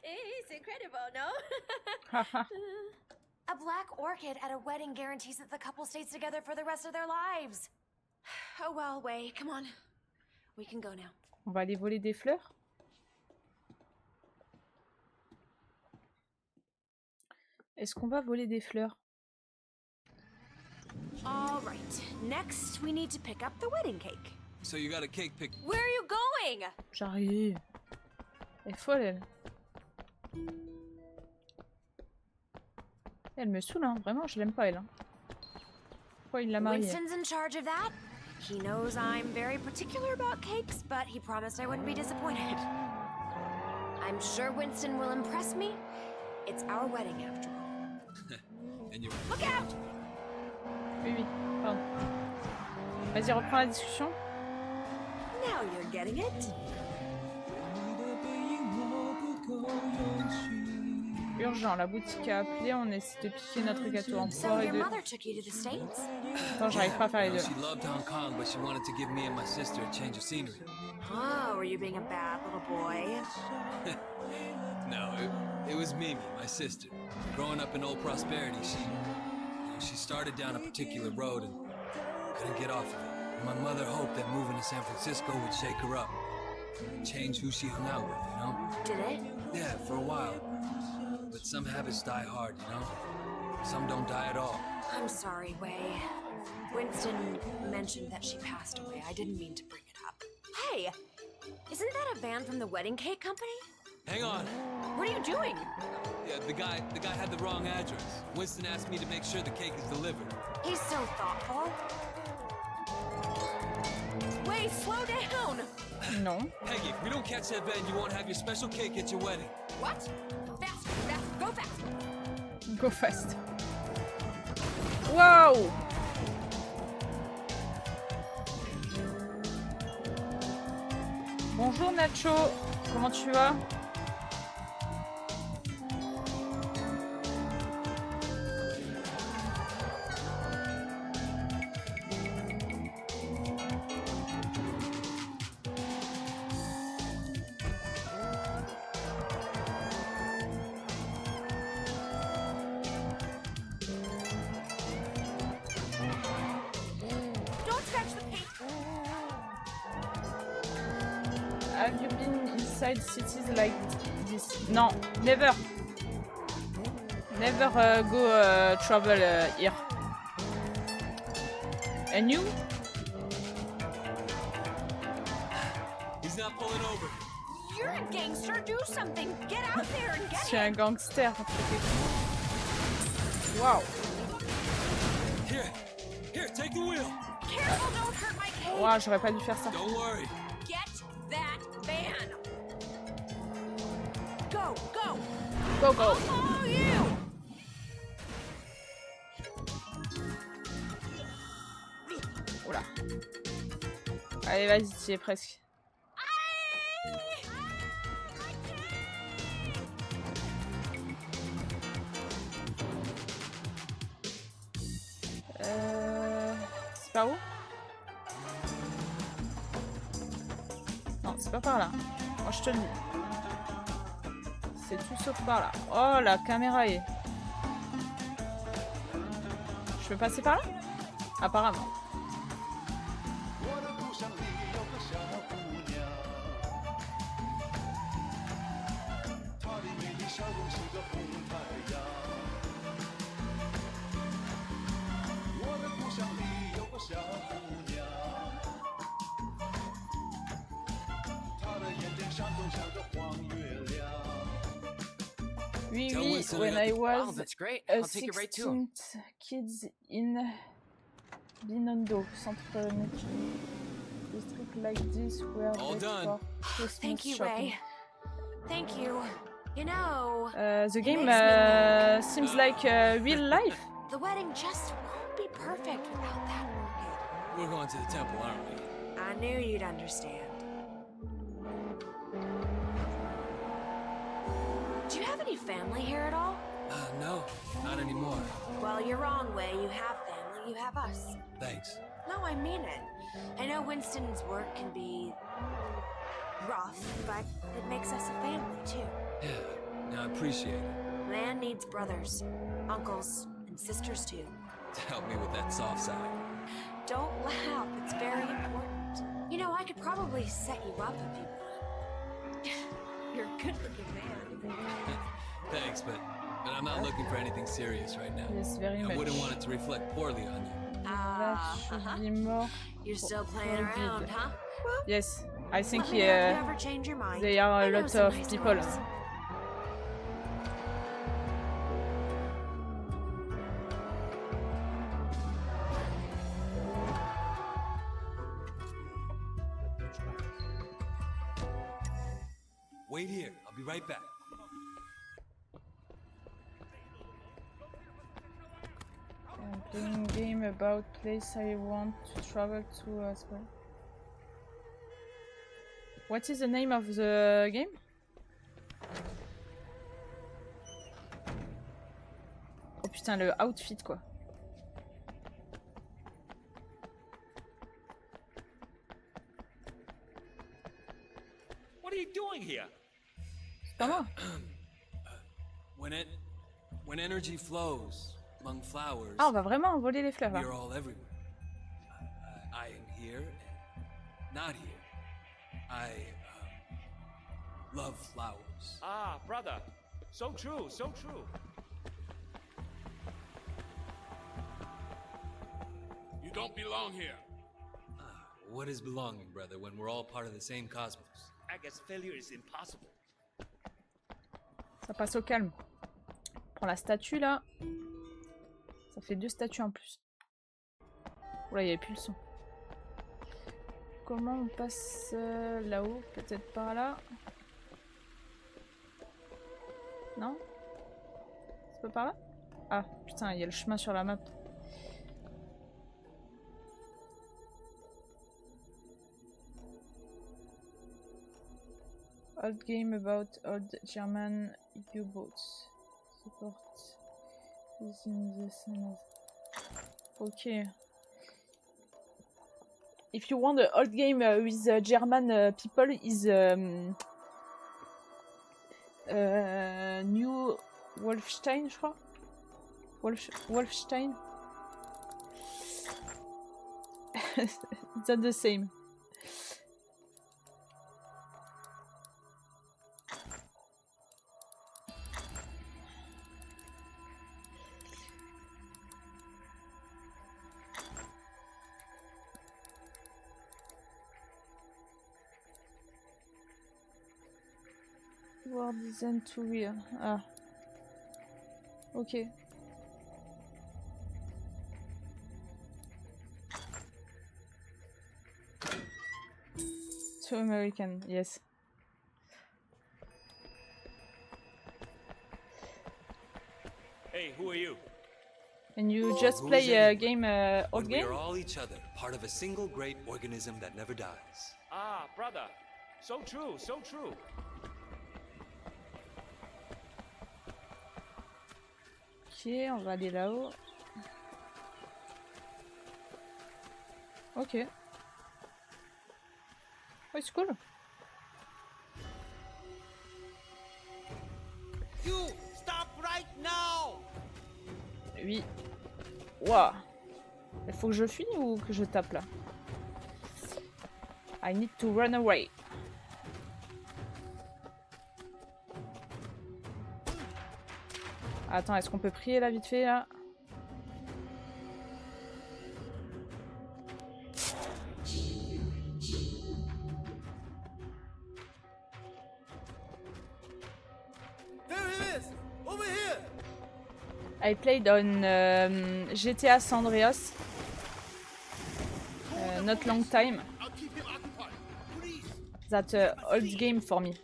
It's incredible, no? A black orchid at a wedding guarantees that the couple stays together for the rest of their lives. Oh well, Wei, come on. We can go now. On va aller voler des fleurs? Est-ce qu'on va voler des fleurs? All right. Next, we need to pick up the wedding cake. So you got a cake pick. Where are you going? J'arrive. Elle est folle, elle. Elle me saoule, hein. Vraiment, je l'aime pas, elle. Hein. Pourquoi il l'a mariée? Winston's in charge of that. He knows I'm very particular about cakes, but he promised I wouldn't be disappointed. I'm sure Winston will impress me. It's our wedding after all. And you... Look out! Oui, pardon. Vas-y, reprends la discussion. Now you're getting it. Urgent, la boutique a appelé, on essaie de piquer notre gâteau en So poire et your de... mother took you to the States? Attends, j'arrive pas à faire les deux. She loved Hong Kong, but she wanted to give me and my sister a change of scenery. Oh, were you being a bad little boy? No, it was Mimi, my sister. Growing up in Old Prosperity, she started down a particular road and couldn't get off of it. And my mother hoped that moving to San Francisco would shake her up. Change who she hung out with, you know? Did it? Yeah, for a while. But some habits die hard, you know? Some don't die at all. I'm sorry, Wei. Winston mentioned that she passed away. I didn't mean to bring it up. Hey! Isn't that a van from the wedding cake company? Hang on. What are you doing? Yeah, the guy had the wrong address. Winston asked me to make sure the cake is delivered. He's so thoughtful. Wei, slow down! No. Peggy, if we don't catch that van, you won't have your special cake at your wedding. What? Fast, fast, go fast! Go fast. Wow! Bonjour Nacho, comment tu vas? Don't scratch the paint! Have you been inside cities like this? No, never. Never go travel here. And you? He's not pulling over. You're a gangster, do something! Get out there and Je get suis him! un gangster. Wow. Here, take the wheel. Careful, don't hurt my cake! Wow, j'aurais pas dû faire ça. Don't worry. Get that van! Go, go! Go, go. I'll follow you! Oula. Allez, vas-y, tu y es presque. C'est par où? Non, c'est pas par là. Moi, je te le dis. C'est tout sauf par là. Oh, la caméra est... Je peux passer par là? Apparemment. Oui, oui, when I was that's great. a I'll take it right to him. 16th kids in Binondo, centre district like this where All they done. for Christmas Thank you, shopping. Wei. Thank you. You know, The game makes me seems like real life. the wedding just won't be perfect without that orchid. We're going to the temple, aren't we? I knew you'd understand. Do you have any family here at all? No, not anymore. Well, you're wrong, Wei. You have family, you have us. Thanks. No, I mean it. I know Winston's work can be rough, but it makes us a family, too. Yeah, I appreciate it. Man needs brothers, uncles, and sisters, too. To help me with that soft side. Don't laugh, it's very important. You know, I could probably set you up if you want. You're a good-looking man. Thanks, but I'm not looking for anything serious right now. Yes, very I much. wouldn't want it to reflect poorly on you. Should be more You're still playing around, huh? Yes, I think Let me know if you ever change your mind. there are I a know lot some of nice people. girls. Wait here. I'll be right back. I'm playing game about place I want to travel to as well. What is the name of the game? putain, le outfit quoi. What are you doing here? C'est pas moi. When energy flows among flowers, Ah, on va vraiment voler les fleurs là. we're all everywhere. I am here and not here. I love flowers. Ah, brother. So true, so true. You don't belong here. What is belonging, brother, when we're all part of the same cosmos? I guess failure is impossible. Ça passe au calme. Prends la statue là. Ça fait 2 statues en plus. Oula, il n'y avait plus le son. Comment on passe là-haut? Peut-être par là? Non? C'est pas par là? Ah, putain, il y a le chemin sur la map. Old game about old German U-boats. Support using the same. Okay. If you want an old game with German people, is New Wolfstein, je crois. Wolfstein. It's not the same. World isn't too real. Ah. Ok. Too American, yes. Hey, who are you? And you just play a game, old game? We are all each other, part of a single great organism that never dies. Ah, brother. So true, so true. Ok, on va aller là-haut. Ok. Oh, c'est cool. You stop right now. Oui. Waouh. Il faut que je fuis ou que je tape là? I need to run away. Attends, est-ce qu'on peut prier là vite fait là? There he is! Over here! I played on GTA San Andreas. Not long time. That old game for me.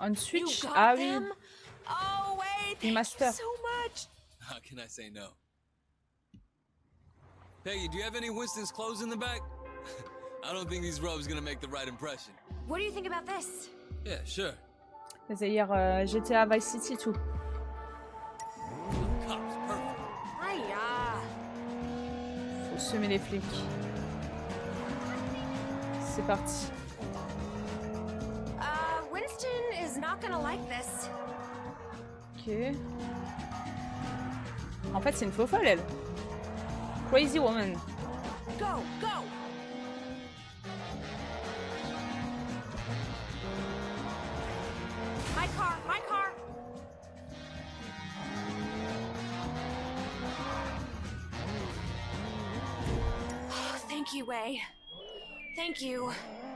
On Switch, ah oui. Oh wait, Remaster. so much. How can I say no? Peggy, do you have any Winston's clothes in the back? I don't think these robes gonna make the right impression. What do you think about this? Yeah, sure. C'est-à-dire GTA Vice City tout. Hiya. Faut semer les flics. C'est parti. Winston is not gonna like this. Ok. En fait, c'est une faux folle, elle. Crazy woman. Go, go. My car, my car. Thank you, Wei. Thank you.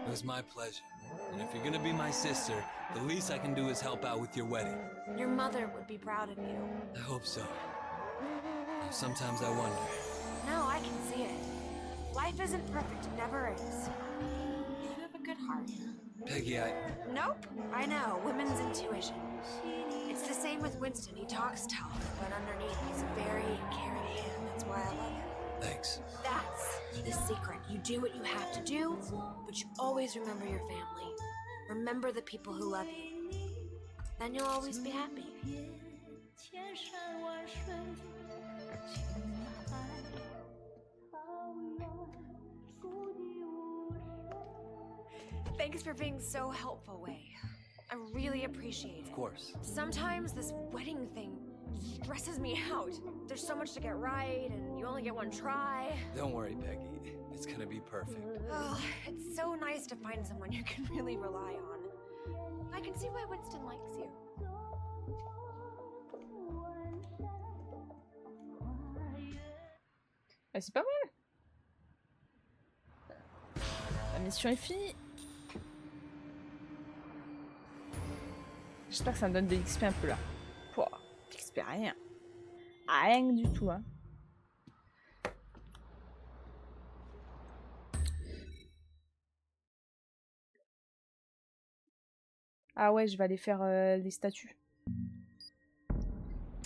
It was my pleasure. And if you're gonna be my sister, the least I can do is help out with your wedding. Your mother would be proud of you. I hope so. Sometimes I wonder. No, I can see it. Life isn't perfect, it never is. You have a good heart. Peggy, Nope, I know, women's intuition. It's the same with Winston. He talks tough, but underneath he's a very caring man. That's why I love him. Thanks. That's the secret. You do what you have to do, but you always remember your family. Remember the people who love you. Then you'll always be happy. Thanks for being so helpful, Wei. I really appreciate it. Of course. Sometimes this wedding thing stresses me out. There's so much to get right, and you only get one try. Don't worry, Peggy. It's gonna be perfect. Oh, it's so nice to find someone you can really rely on. I can see why Winston likes you. Ah, c'est pas mal. La mission est finie. J'espère que ça me donne de l'XP un peu là. Pouah, l'XP rien. Rien du tout, hein. Ah ouais, je vais aller faire les statues.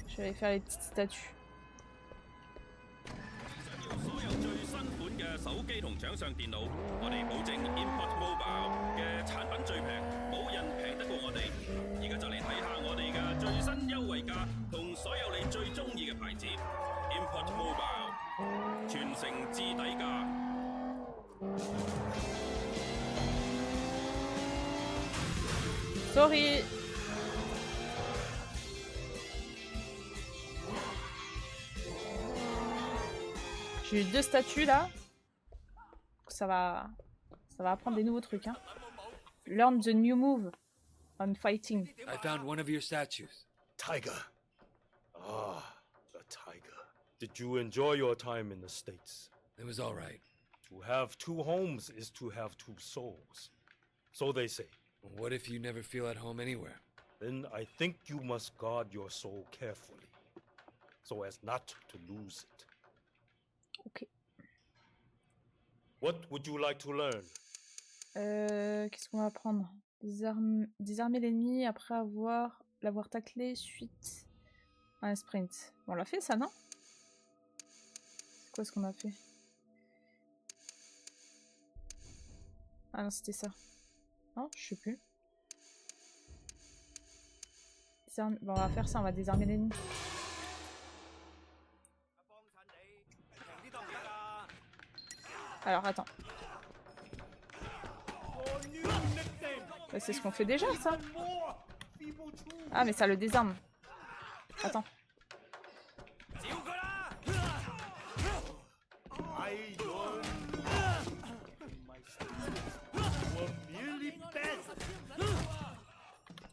Je vais aller faire les petites statues. 所有最新款嘅手機同掌上電腦，我哋保證 Import Mobile 嘅產品最平，冇人平得過我哋。而家就嚟睇下我哋嘅最新優惠價，同所有你最中意嘅牌子 Import Mobile， 全城至底價。Sorry. J'ai eu 2 statues là. Ça va apprendre des nouveaux trucs. Hein. Learn the new move on fighting. I found one of your statues. Tiger. Ah, the tiger. Did you enjoy your time in the States? It was all right. To have 2 homes is to have 2 souls. So they say. What if you never feel at home anywhere? Then I think you must guard your soul carefully, so as not to lose it. Ok. What would you like to learn? Qu'est-ce qu'on va apprendre? Désarmer l'ennemi après l'avoir taclé suite à un sprint. Bon, on l'a fait ça, non? C'est quoi ce qu'on a fait? Ah non, c'était ça. Non, je sais plus. Bon, on va faire ça, on va désarmer l'ennemi. Alors, attends. Bah, c'est ce qu'on fait déjà, ça. Ah, mais ça le désarme. Attends.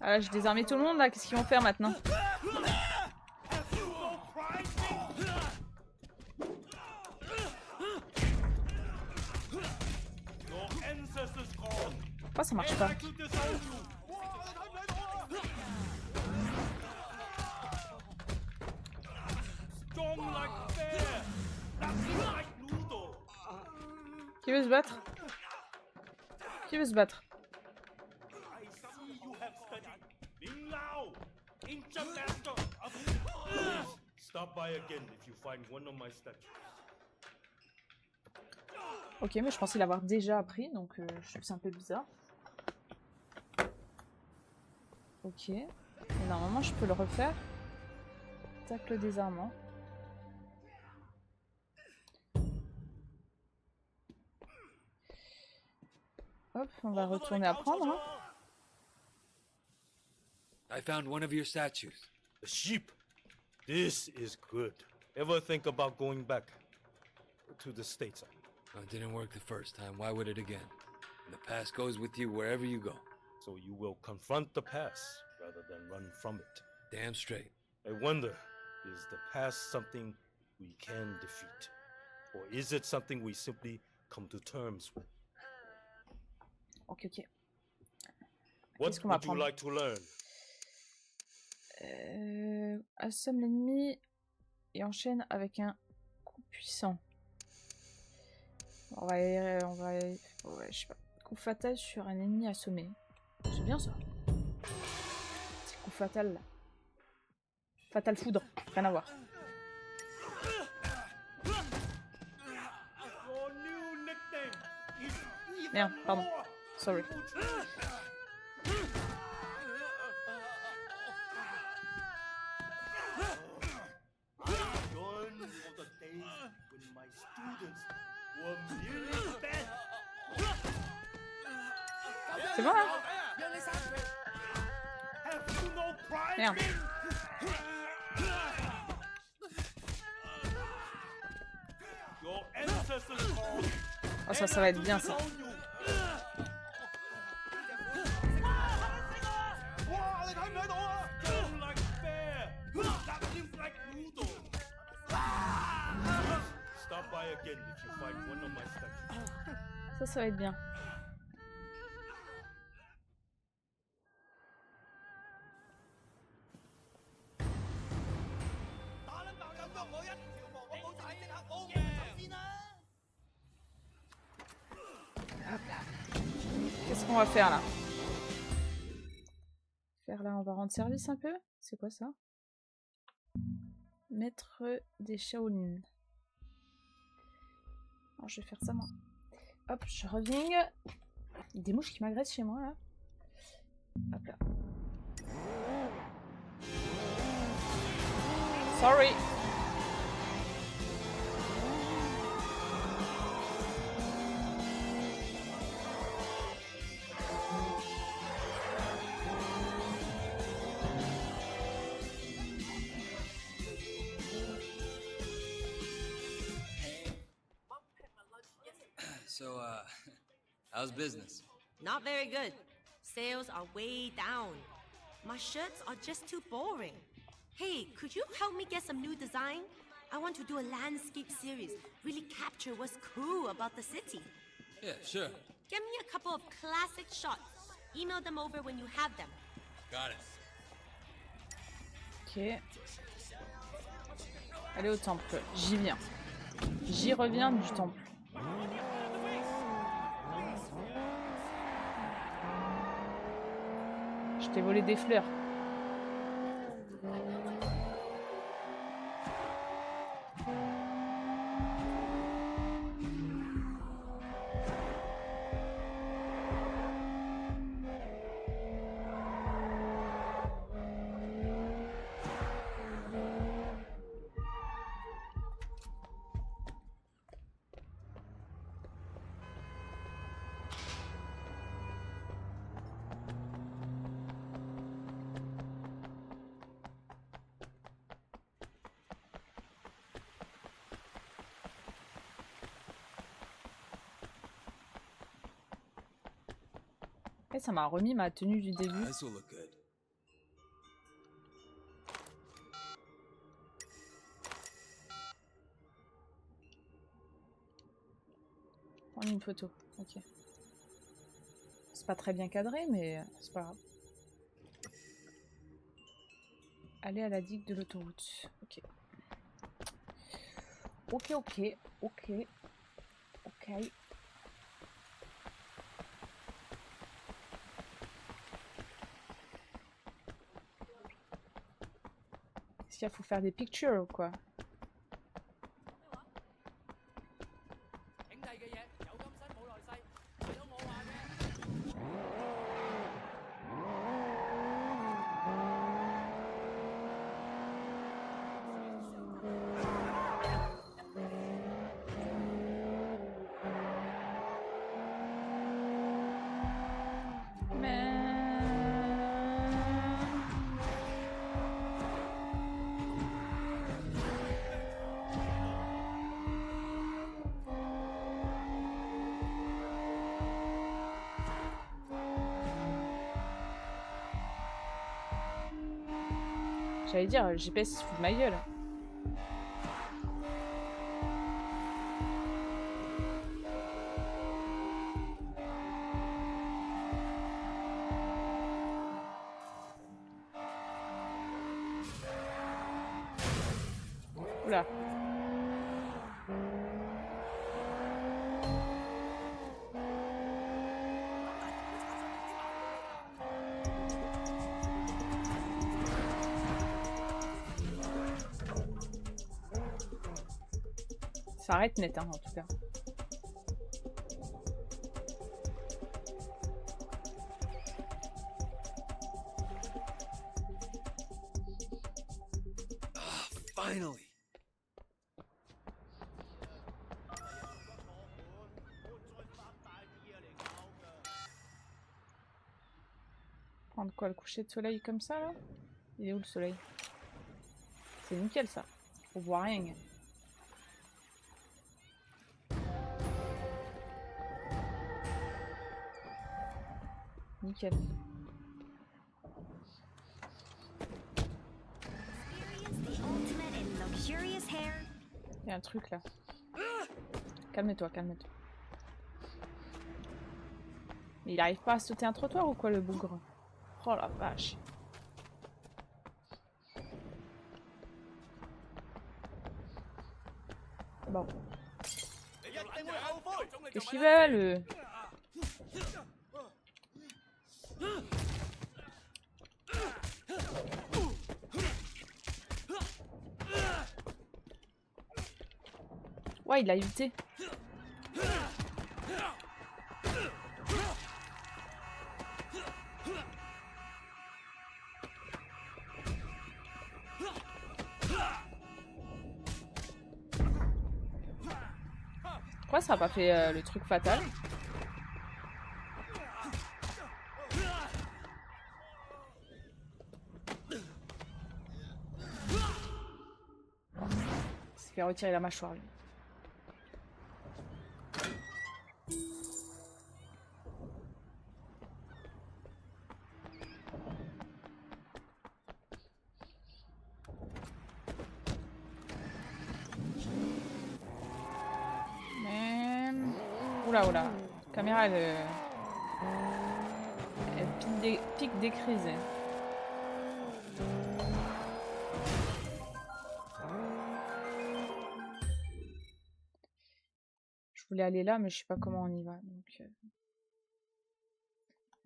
Ah là, j'ai désarmé tout le monde, là. Qu'est-ce qu'ils vont faire maintenant? Pourquoi ça marche pas? Qui veut se battre? Qui veut se battre? Stop by again if you find one of my statues. Ok, mais je pensais l'avoir déjà appris, donc je trouve que c'est un peu bizarre. Ok. Et normalement, je peux le refaire. Tac, le désarmement. Hop, on va retourner apprendre. Hein. I found one of your statues. The sheep. This is good. Ever think about going back to the States? It didn't work the first time. Why would it again? The past goes with you wherever you go. So you will confront the past rather than run from it. Damn straight. I wonder, is the past something we can defeat? Or is it something we simply come to terms with? Ok, ok. What would you like to learn? Assomme l'ennemi et enchaîne avec un coup puissant. On va, ouais, je sais pas. Coup fatal sur un ennemi assommé. c'est bien ça. C'est le coup fatal là. Fatal foudre, rien à voir. Merde, pardon. Sorry. C'est bon là? Merde. Oh ça va être bien ça. Ça va être bien. Hop là. Qu'est-ce qu'on va faire là? On va rendre service un peu. C'est quoi ça? Maître des Shaolin. Alors, je vais faire ça moi. Hop, je reviens. Il y a des mouches qui m'agressent chez moi là. Hop là. Sorry. So, how's business? Not very good. Sales are way down. My shirts are just too boring. Hey, could you help me get some new design? I want to do a landscape series, really capture what's cool about the city. Yeah, sure. Get me a couple of classic shots. Email them over when you have them. Got it. Ok. Allez au temple, j'y viens. J'y reviens du temple. Je t'ai volé des fleurs. Et ça m'a remis ma tenue du début. This will look good. Prendre une photo, ok. C'est pas très bien cadré, mais c'est pas grave. Aller à la digue de l'autoroute, ok. Ok, ok, ok. Ok. Est-ce qu'il faut faire des pictures ou quoi? J'allais dire, le GPS il se fout de ma gueule. Oula. Ça arrête net, hein, en tout cas. Finally. Prendre quoi, le coucher de soleil comme ça, là? Il est où, le soleil? C'est nickel, ça. On voit rien. Nickel. Il y a un truc là. Calme-toi, calme-toi. Mais il arrive pas à sauter un trottoir ou quoi, le bougre? Oh la vache. Bon. Qu'est-ce qu'il va, le... Ouais, il a lutté. Pourquoi ça n'a pas fait le truc fatal? Il s'est fait retirer la mâchoire, lui. Oula, oula. La caméra, elle pique des crises. Je voulais aller là, mais je sais pas comment on y va. Donc,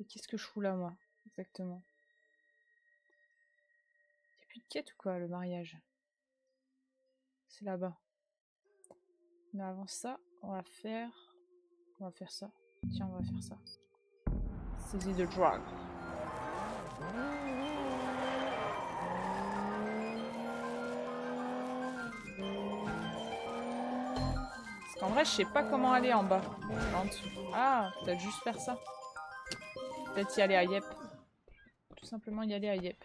et qu'est-ce que je fous là, moi? Exactement. Y'a plus de quête ou quoi, le mariage? C'est là-bas. Mais avant ça, on va faire ça. Tiens, on va faire ça. Saisie de drug. Parce qu'en vrai, je sais pas comment aller en bas. En dessous. Ah, peut-être juste faire ça. Peut-être y aller à Yep. Tout simplement y aller à Yep.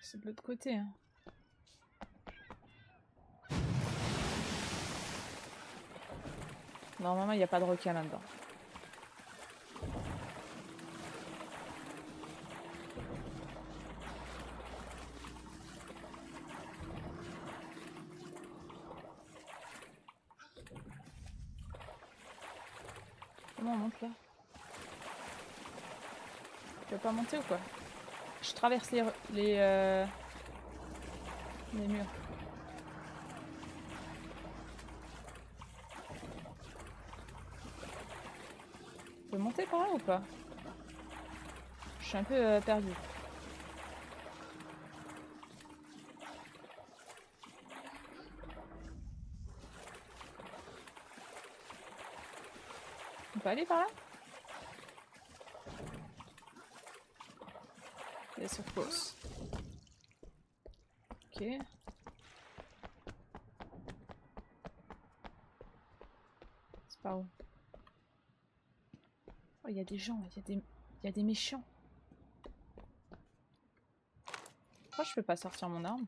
C'est de l'autre côté, hein. Normalement, il n'y a pas de requin là-dedans. Comment on monte là? Tu vas pas monter ou quoi? Je traverse les murs. On peut monter par là ou pas? Je suis un peu perdu. On peut aller par là? Yes, of course. Ok. C'est pas où? Oh, il y a des gens, il y a des méchants. Pourquoi je peux pas sortir mon arme?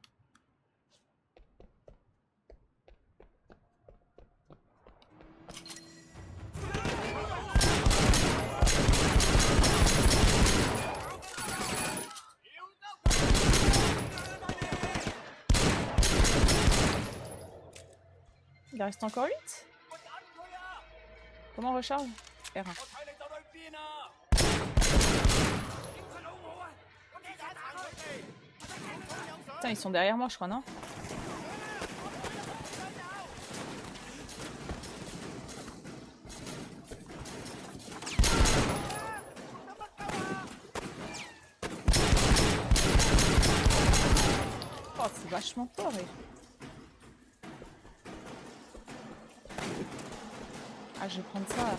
Il en reste encore 8? Comment on recharge? R1. Putain, ils sont derrière moi, je crois, non? C'est vachement fort. Ah, je vais prendre ça. Là.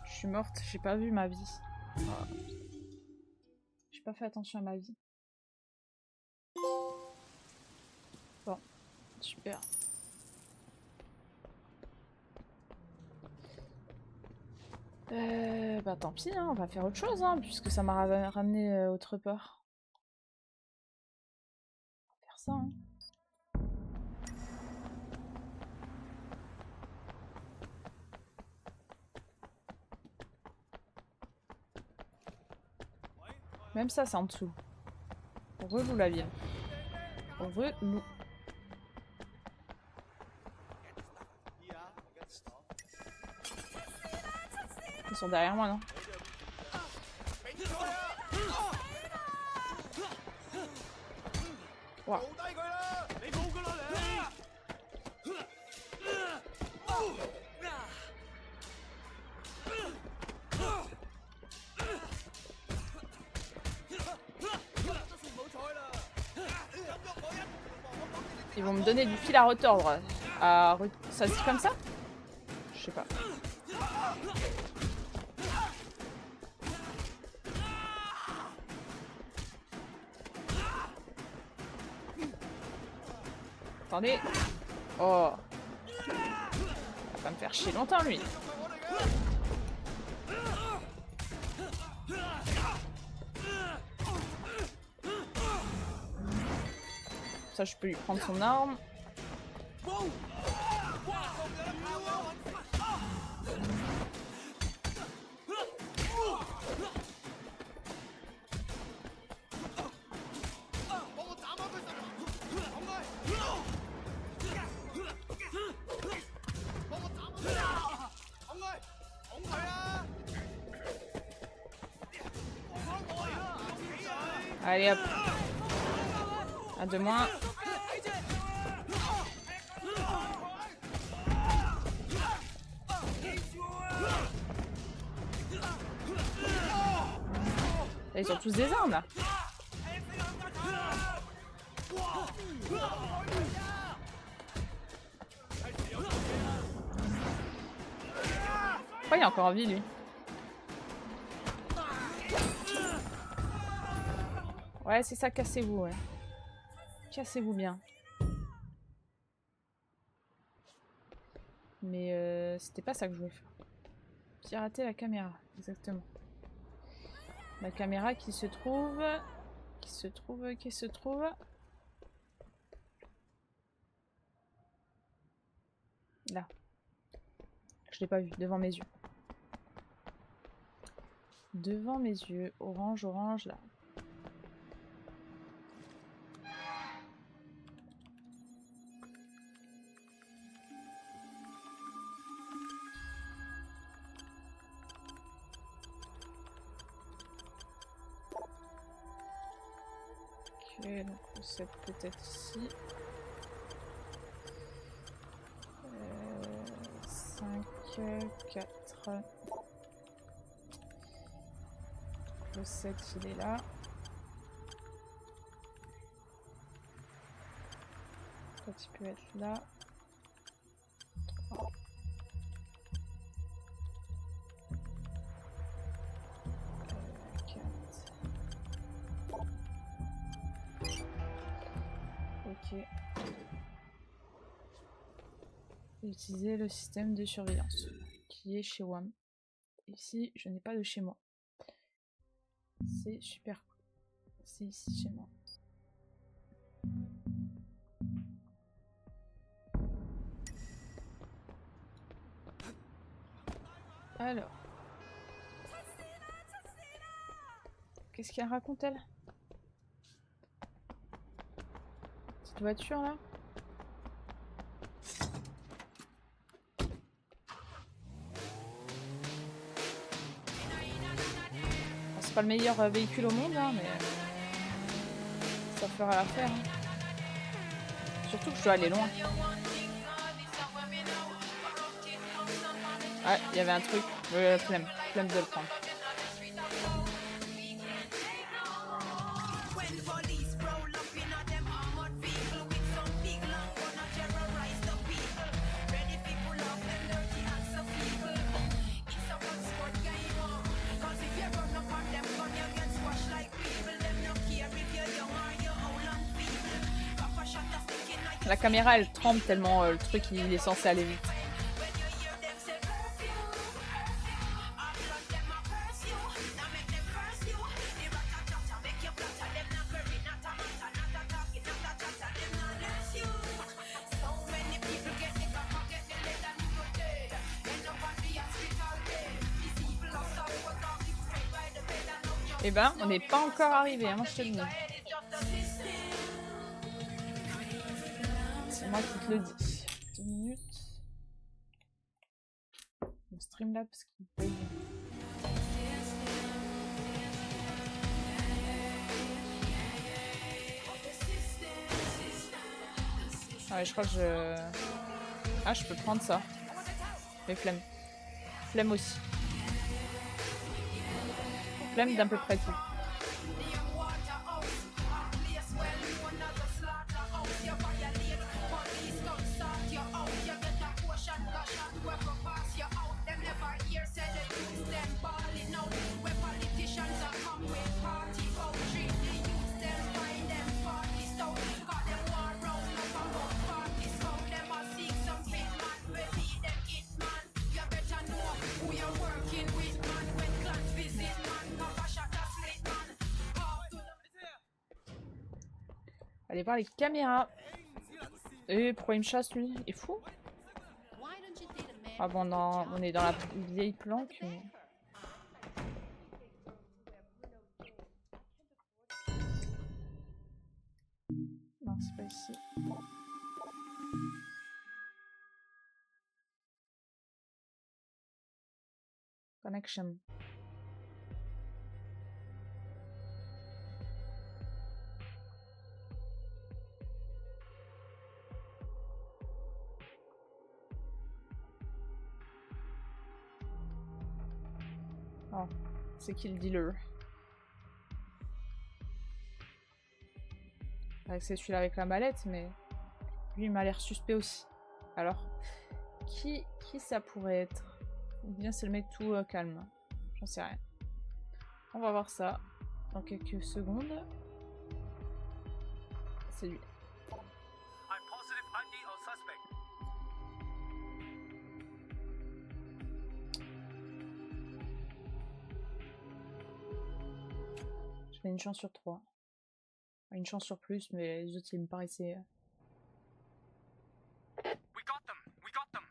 Je suis morte, j'ai pas vu ma vie. Ah. J'ai pas fait attention à ma vie. Bon, super. Bah tant pis, hein, on va faire autre chose, hein, puisque ça m'a ramené autre part. On va faire ça, hein. Même ça, c'est en dessous. Relou la vie. Relou. Ils sont derrière moi, non? Wow. Ils vont me donner du fil à retordre. Ça se dit comme ça? Je sais pas. Attendez. Oh. Il va pas me faire chier longtemps, lui. Ça, je peux lui prendre son arme. Allez hop. Un de moins. Ils ont tous des armes là. Pourquoi il est encore en vie lui? Ouais, c'est ça, cassez-vous, ouais. Cassez-vous bien. Mais c'était pas ça que je voulais faire. Pirater la caméra, exactement. La caméra qui se trouve... Là. Je l'ai pas vu, devant mes yeux. Devant mes yeux. Orange, orange, là. Ok, donc recette peut-être ici. 5, 4. Recette, il est là. Toi, tu peux être là. 3. Ok. Utiliser le système de surveillance qui est chez WAM. Ici, je n'ai pas de chez moi. C'est super cool. C'est ici chez moi. Alors. Qu'est-ce qu'elle raconte, elle? Petite voiture, là? C'est pas le meilleur véhicule au monde, hein, mais ça fera l'affaire. Hein. Surtout que je dois aller loin. Ouais, il y avait un truc. Flemme de le prendre. La caméra elle tremble tellement le truc il est censé aller vite. Eh ben, on n'est pas encore arrivé, hein, moi je te le dis. C'est moi qui te le dis. 2 minutes. Mon Streamlabs qui bug. Ah ouais, je crois que je... Ah, je peux prendre ça. Mais flemme. Flemme aussi. Flemme d'à peu près tout. Allez voir les caméras. Et pourquoi il me chasse lui? Il est fou? Ah bon, on est dans la vieille planque. Mais... Non, c'est pas ici. Connection. Oh, c'est qui le dealer? C'est celui-là avec la mallette, mais lui il m'a l'air suspect aussi. Alors, qui ça pourrait être? Ou bien c'est le mec tout calme? J'en sais rien. On va voir ça dans quelques secondes. C'est lui. J'ai une chance sur 3. Une chance sur plus, mais les autres, ils me paraissaient... We got them! We got them!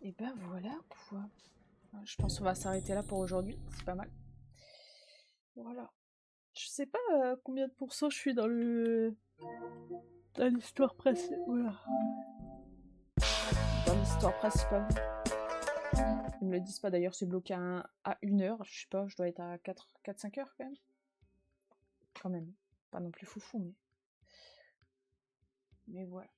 Et ben voilà quoi. Je pense qu'on va s'arrêter là pour aujourd'hui. C'est pas mal. Voilà. Je sais pas combien de pourcents je suis dans le... dans l'histoire principale. Voilà. Dans l'histoire principale. Ils me le disent pas d'ailleurs, c'est bloqué à 1 heure. Je sais pas, je dois être à 4-5 heures quand même. Quand même. Pas non plus foufou, mais... Mais voilà.